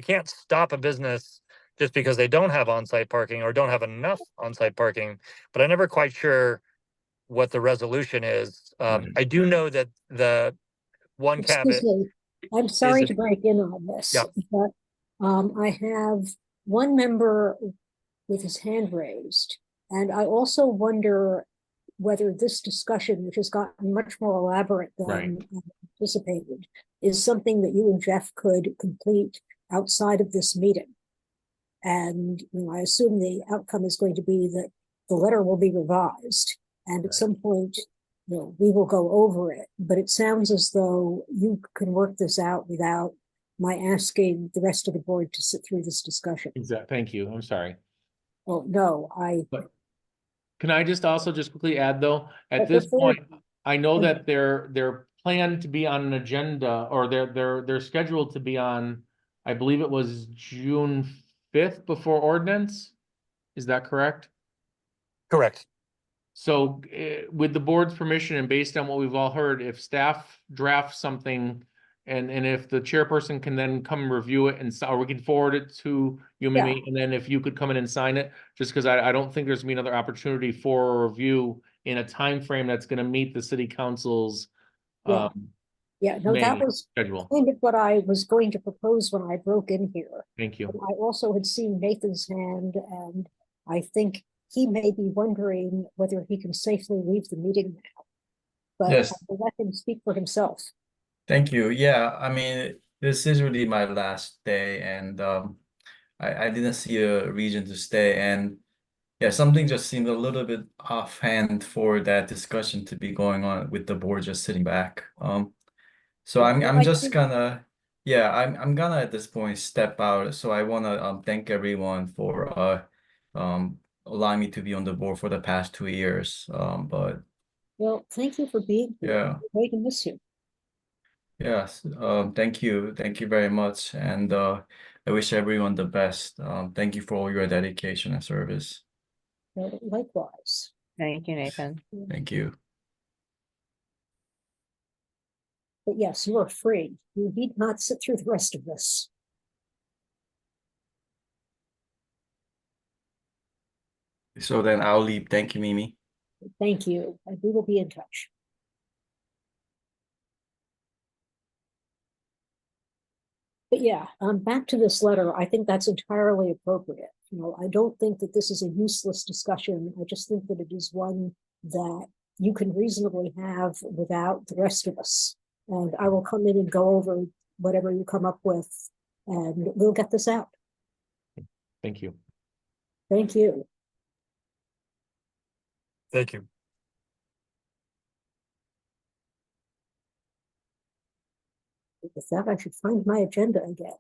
can't stop a business just because they don't have on-site parking or don't have enough on-site parking, but I'm never quite sure what the resolution is. I do know that the one Excuse cabinet me, I'm sorry it- to break in on this, Yeah. but I have one member with his hand raised. And I also wonder whether this discussion, which has gotten much more elaborate than anticipated, is something that you and Jeff could complete outside of this meeting. And I assume the outcome is going to be that the letter will be revised, and at some point, we will go over it. But it sounds as though you can work this out without my asking the rest of the board to sit through this discussion. Exactly. Thank you. I'm sorry. Oh, no, Can I just also just quickly add though, at But this before- point, I know that they're planned to be on an agenda, or they're scheduled to be on, I believe it was June 5th before ordinance. Is that correct? Correct. So with the board's permission and based on what we've all heard, if staff drafts something and if the chairperson can then come review it or we can forward it to you, Mimi, and then if you could come in and sign it, just because I don't think there's gonna be another opportunity for a review in a time frame that's gonna meet the city council's Yeah. No, that May was schedule. kind of what I was going to propose when I broke in here. Thank you. I also had seen Nathan's hand, and I think he may be wondering whether he can safely leave the meeting now. But Yes. I will let him speak for himself. Thank you. Yeah, I mean, this is really my last day, and I didn't see a reason to stay. And yeah, something just seemed a little bit offhand for that discussion to be going on with the board just sitting back. So I'm I just think- gonna I'm gonna at this point step out. So I wanna thank everyone for allowing me to be on the board for the past 2 years. But Well, thank you for being here. yeah. We're going to miss you. Yes, thank you very much, and I wish everyone the best. Thank you for all your dedication and service. Likewise. Thank you, Nathan. Thank you. But yes, you are free. You need not sit through the rest of this. So then I'll leave. Thank you, Mimi. Thank you, and we will be in touch. But yeah, back to this letter, I think that's entirely appropriate. I don't think that this is a useless discussion. I just think that it is one that you can reasonably have without the rest of us. And I will come in and go over whatever you come up with, and we'll get this out. Thank you. Thank you. Thank you. With that, I should find my agenda again.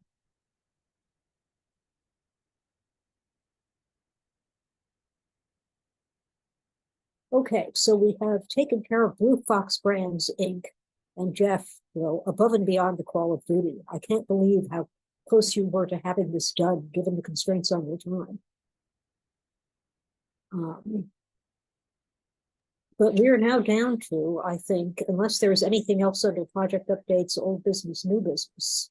Okay, so we have taken care of Blue Fox Brands, Inc. And Jeff, above and beyond the call of duty. I can't believe how close you were to having this done, given the constraints on your time. But we're now down to, I think, unless there's anything else under project updates, old business, new business.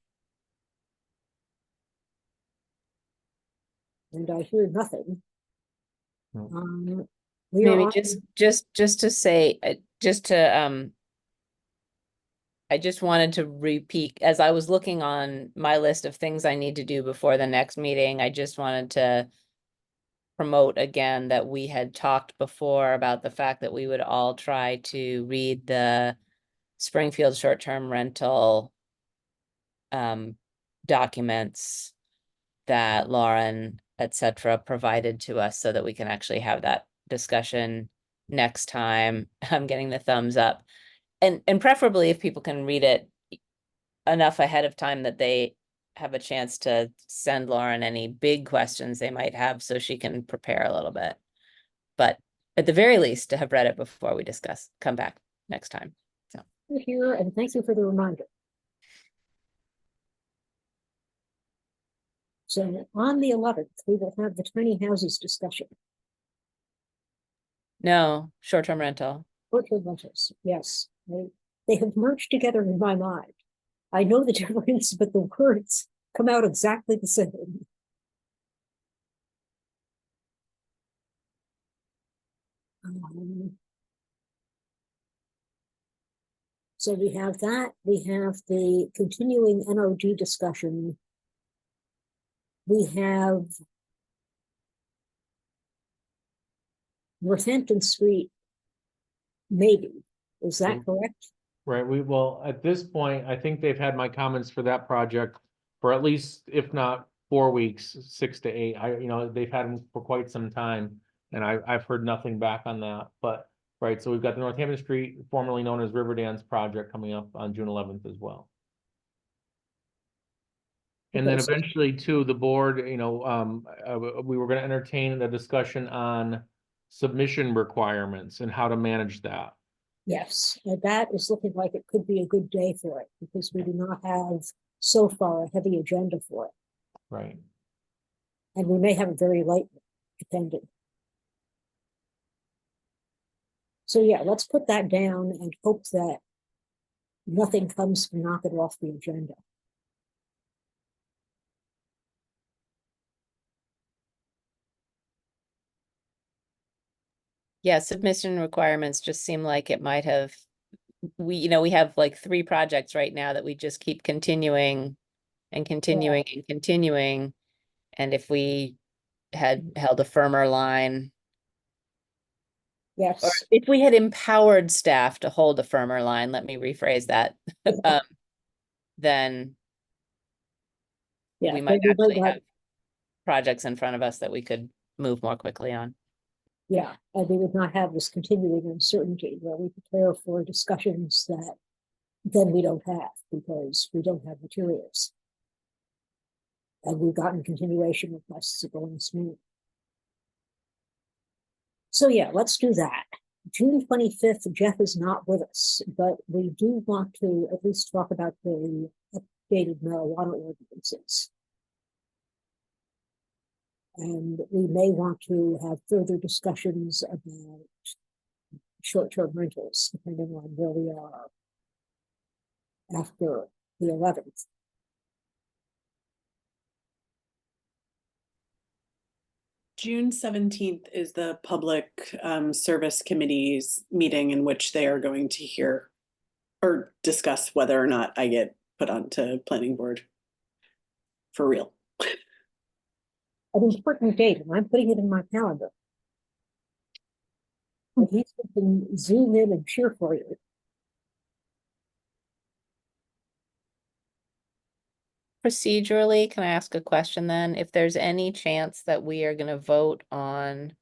And I hear nothing. No. We are Maybe on- just to say, I just wanted to repeat, as I was looking on my list of things I need to do before the next meeting, I just wanted to promote again that we had talked before about the fact that we would all try to read the Springfield short-term rental documents that Lauren, et cetera, provided to us so that we can actually have that discussion next time. I'm getting the thumbs up. And preferably if people can read it enough ahead of time that they have a chance to send Lauren any big questions they might have so she can prepare a little bit. But at the very least, to have read it before we come back next time. So Here, and thank you for the reminder. So on the 11th, we will have the tiny houses discussion. no, short-term rental. Short-term rentals, yes. They have merged together in my mind. I know the difference, but the words come out exactly the same. So we have that. We have the continuing NOG discussion. We have Northampton Street, maybe. Is that correct? Right, we will, at this point, I think they've had my comments for that project for at least, if not 4 weeks, 6 to 8. They've had them for quite some time, and I've heard nothing back on that. But right, so we've got the Northampton Street, formerly known as Riverdance project, coming up on June 11th as well. And then Okay, so- eventually, too, the board, we were going to entertain the discussion on submission requirements and how to manage that. Yes, and that is looking like it could be a good day for it because we do not have so far a heavy agenda for it. Right. And we may have a very light, depending. So yeah, let's put that down and hope that nothing comes to knock it off the agenda. Yeah, submission requirements just seem like it might have, we have like 3 projects right now that we just keep continuing and continuing and continuing. And if we had held a firmer line, or Yes, if we had empowered staff to hold a firmer line, let me rephrase that, then yeah. we then might we actually not- have projects in front of us that we could move more quickly on. Yeah, and we would not have this continuing uncertainty where we prepare for discussions that then we don't have because we don't have materials. And we've gotten continuation requests going smooth. So yeah, let's do that. June 25th, Jeff is not with us, but we do want to at least talk about the updated marijuana ordinances. And we may want to have further discussions about short-term rentals, depending on where we are after the 11th. June 17th is the Public Service Committee's meeting in which they are going to hear or discuss whether or not I get put onto planning board for real. An important date, and I'm putting it in my calendar. At least we can zoom in and cheer for you. Procedurally, can I ask a question then? If there's any chance that we are gonna vote on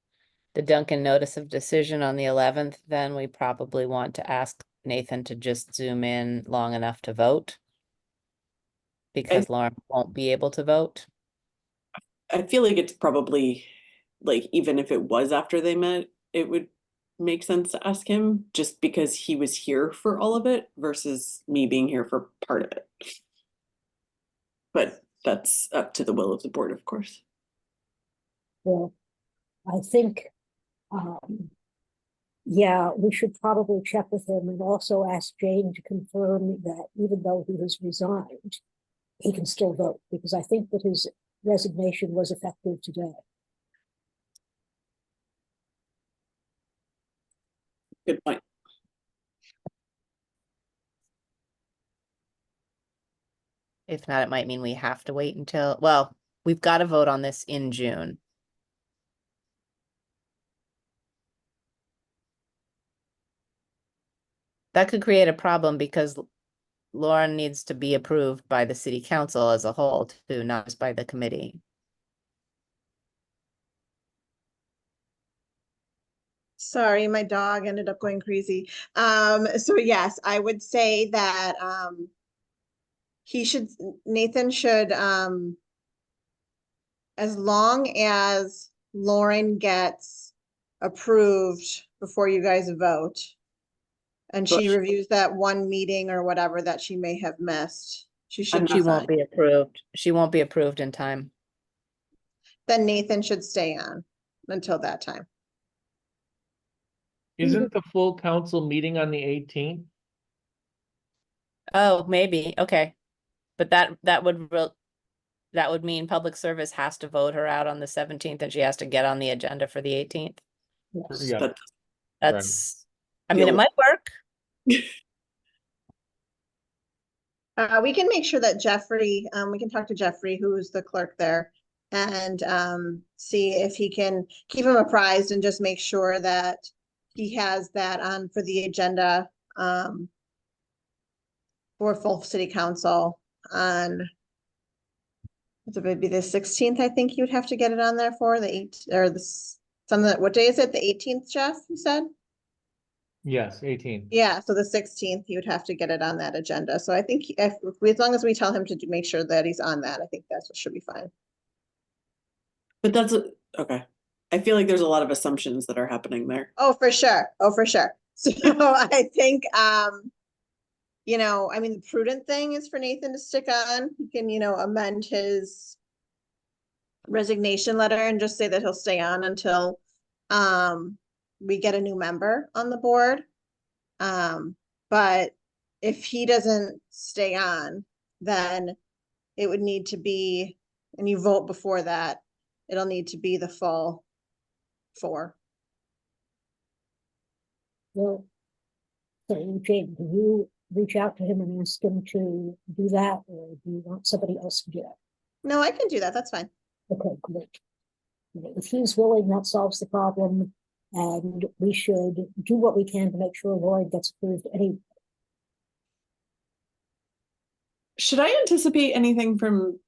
the Duncan notice of decision on the 11th, then we probably want to ask Nathan to just zoom in long enough to vote. Because Lauren won't be able to vote. I feel like it's probably, like, even if it was after they met, it would make sense to ask him just because he was here for all of it versus me being here for part of it. But that's up to the will of the board, of course. Well, I think, yeah, we should probably check with him and also ask Jane to confirm that even though he has resigned, he can still vote, because I think that his resignation was effective today. Good point. If not, it might mean we have to wait until, well, we've got to vote on this in June. That could create a problem because Lauren needs to be approved by the city council as a whole too, not just by the committee. Sorry, my dog ended up going crazy. So yes, I would say that, Nathan should, as long as Lauren gets approved before you guys vote, and she But- reviews that one meeting or whatever that she may have missed, she should be She won't fine. be approved. She won't be approved in time. Then Nathan should stay on until that time. Isn't the full council meeting on the 18th? Oh, maybe, okay. But that would mean public service has to vote her out on the 17th and she has to get on the agenda for the 18th. Yes. Yeah, That That's, I mean, it Feel- might work. We can make sure that Jeffrey, we can talk to Jeffrey, who's the clerk there, and see if he can keep him apprised and just make sure that he has that on for the agenda for full city council on, it would be the 16th, I think you would have to get it on there for the 8th, or this, something, what day is it? The 18th, Jeff, you said? yes, 18. Yeah, so the 16th, you would have to get it on that agenda. So I think if as long as we tell him to make sure that he's on that, I think that's what should be fine. But that's okay. I feel like there's a lot of assumptions that are happening there. Oh, for sure. Oh, for sure. So I think, you know, I mean, the prudent thing is for Nathan to stick on. He can, you know, amend his resignation letter and just say that he'll stay on until we get a new member on the board. But if he doesn't stay on, then it would need to be, and you vote before that, it'll need to be the full 4. Well, so Jane, do you reach out to him and ask him to do that, or do you want somebody else to do that? No, I can do that. That's fine. Okay, great. If he's willing, that solves the problem, and we should do what we can to make sure Lloyd gets approved anyway. Should I anticipate anything from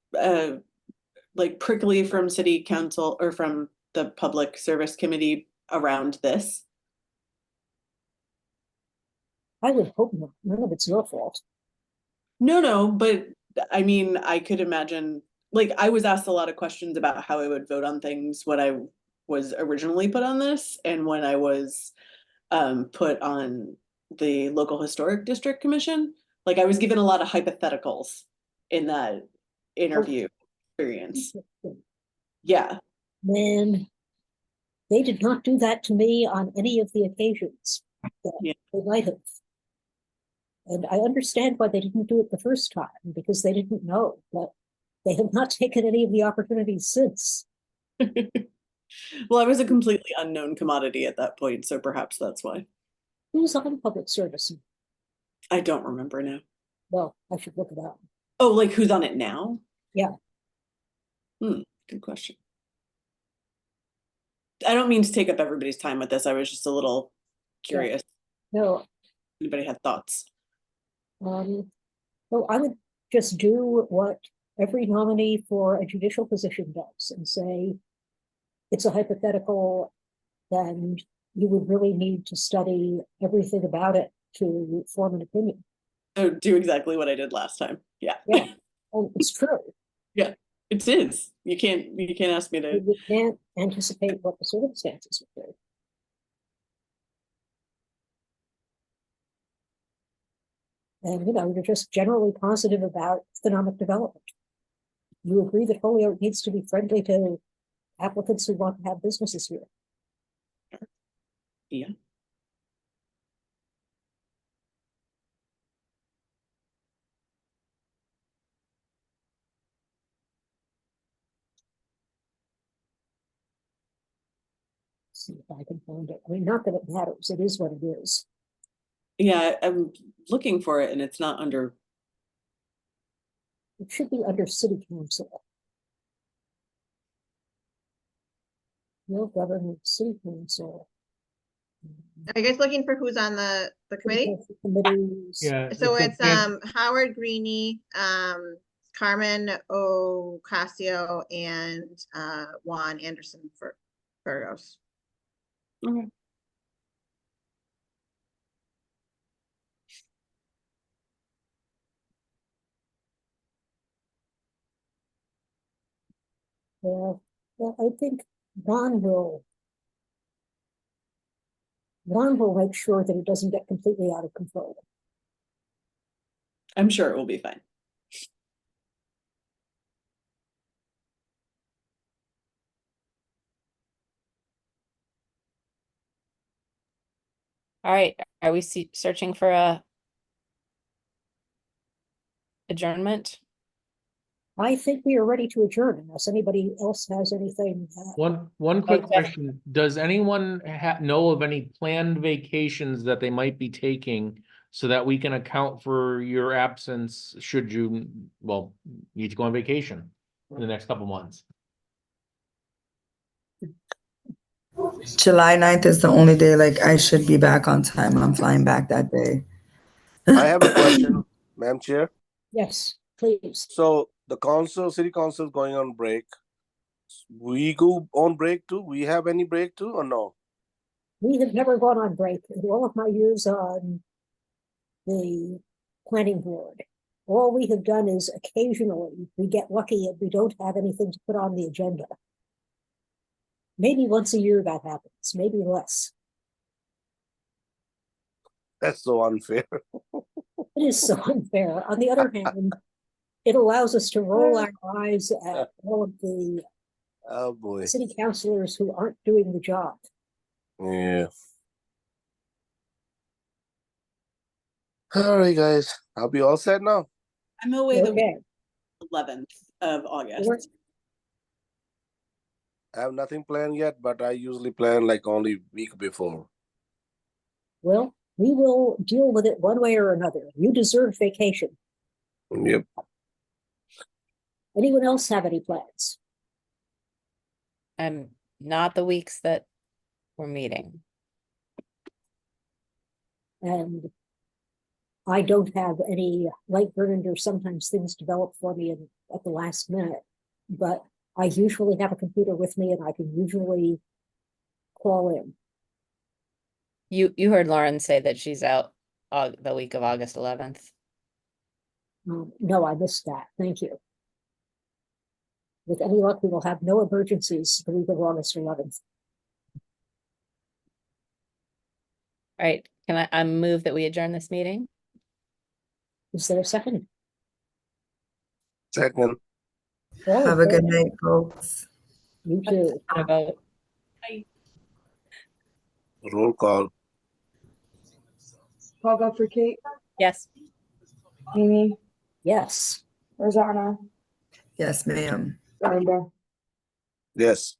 like prickly from city council or from the public service committee around this? I would hope not. None of it's your fault. No, but I mean, I could imagine, like, I was asked a lot of questions about how I would vote on things when I was originally put on this and when I was put on the local historic district commission. Like, I was given a lot of hypotheticals in that interview experience. Yeah. Man, they did not do that to me on any of the occasions that Yeah. they might have. And I understand why they didn't do it the first time, because they didn't know, but they have not taken any of the opportunities since. Well, I was a completely unknown commodity at that point, so perhaps that's why. Who's on public service? I don't remember now. Well, I should look it up. Oh, like who's on it now? Yeah. Good question. I don't mean to take up everybody's time with this. I was just a little curious. No, Anybody had thoughts? so I would just do what every nominee for a judicial position does and say it's a hypothetical, and you would really need to study everything about it to form an opinion. Oh, do exactly what I did last time. Yeah. Yeah. Oh, it's true. It is. You can't ask me to. You can't anticipate what the circumstances would be. And, you know, you're just generally positive about economic development. You agree that Holyoke needs to be friendly to applicants who want to have businesses here. Yeah. See if I can find it. I mean, not that it matters. It is what it is. Yeah, I'm looking for it and it's not under. It should be under city council. No government, city council. Are you guys looking for who's on the committee? Committees. Yeah. So a it's fan- Howard Greeny, Carmen Ocasio, and Juan Anderson for Burgos. Okay. Yeah, well, I think Ron will make sure that it doesn't get completely out of control. I'm sure it will be fine. All right, are we searching for a adjournment? I think we are ready to adjourn unless anybody else has anything. One quick Jeff. question. Does anyone know of any planned vacations that they might be taking so that we can account for your absence should you, well, need to go on vacation in the next couple months? July 9th is the only day like I should be back on time. I'm flying back that day. I have a question, Madam Chair. Yes, please. So the city council is going on break. We go on break too? We have any break too or no? We have never gone on break in all of my years on the planning board. All we have done is occasionally we get lucky and we don't have anything to put on the agenda. Maybe once a year that happens, maybe less. That's so unfair. It is so unfair. On the other hand, it allows us to roll our eyes at all of the Oh boy. city councilors who aren't doing the job. Yeah. All right, guys. I'll be all set now. I'm away the Okay. 11th of August. Sure. I have nothing planned yet, but I usually plan like only week before. Well, we will deal with it one way or another. You deserve vacation. Yep. Anyone else have any plans? Not the weeks that we're meeting. And I don't have any light burdened or sometimes things develop for me at the last minute, but I usually have a computer with me and I can usually call in. You heard Lauren say that she's out the week of August 11th. No, I missed that. Thank you. With any luck, we will have no emergencies the week of August 11th. All right, can I move that we adjourn this meeting? Is there a second? Second. All in Have a good favor? night, folks. You too. Gonna vote. Roll call. I'll go for Kate, Yes. Amy, Yes. Rosanna, Yes, ma'am. Brenda. Yes.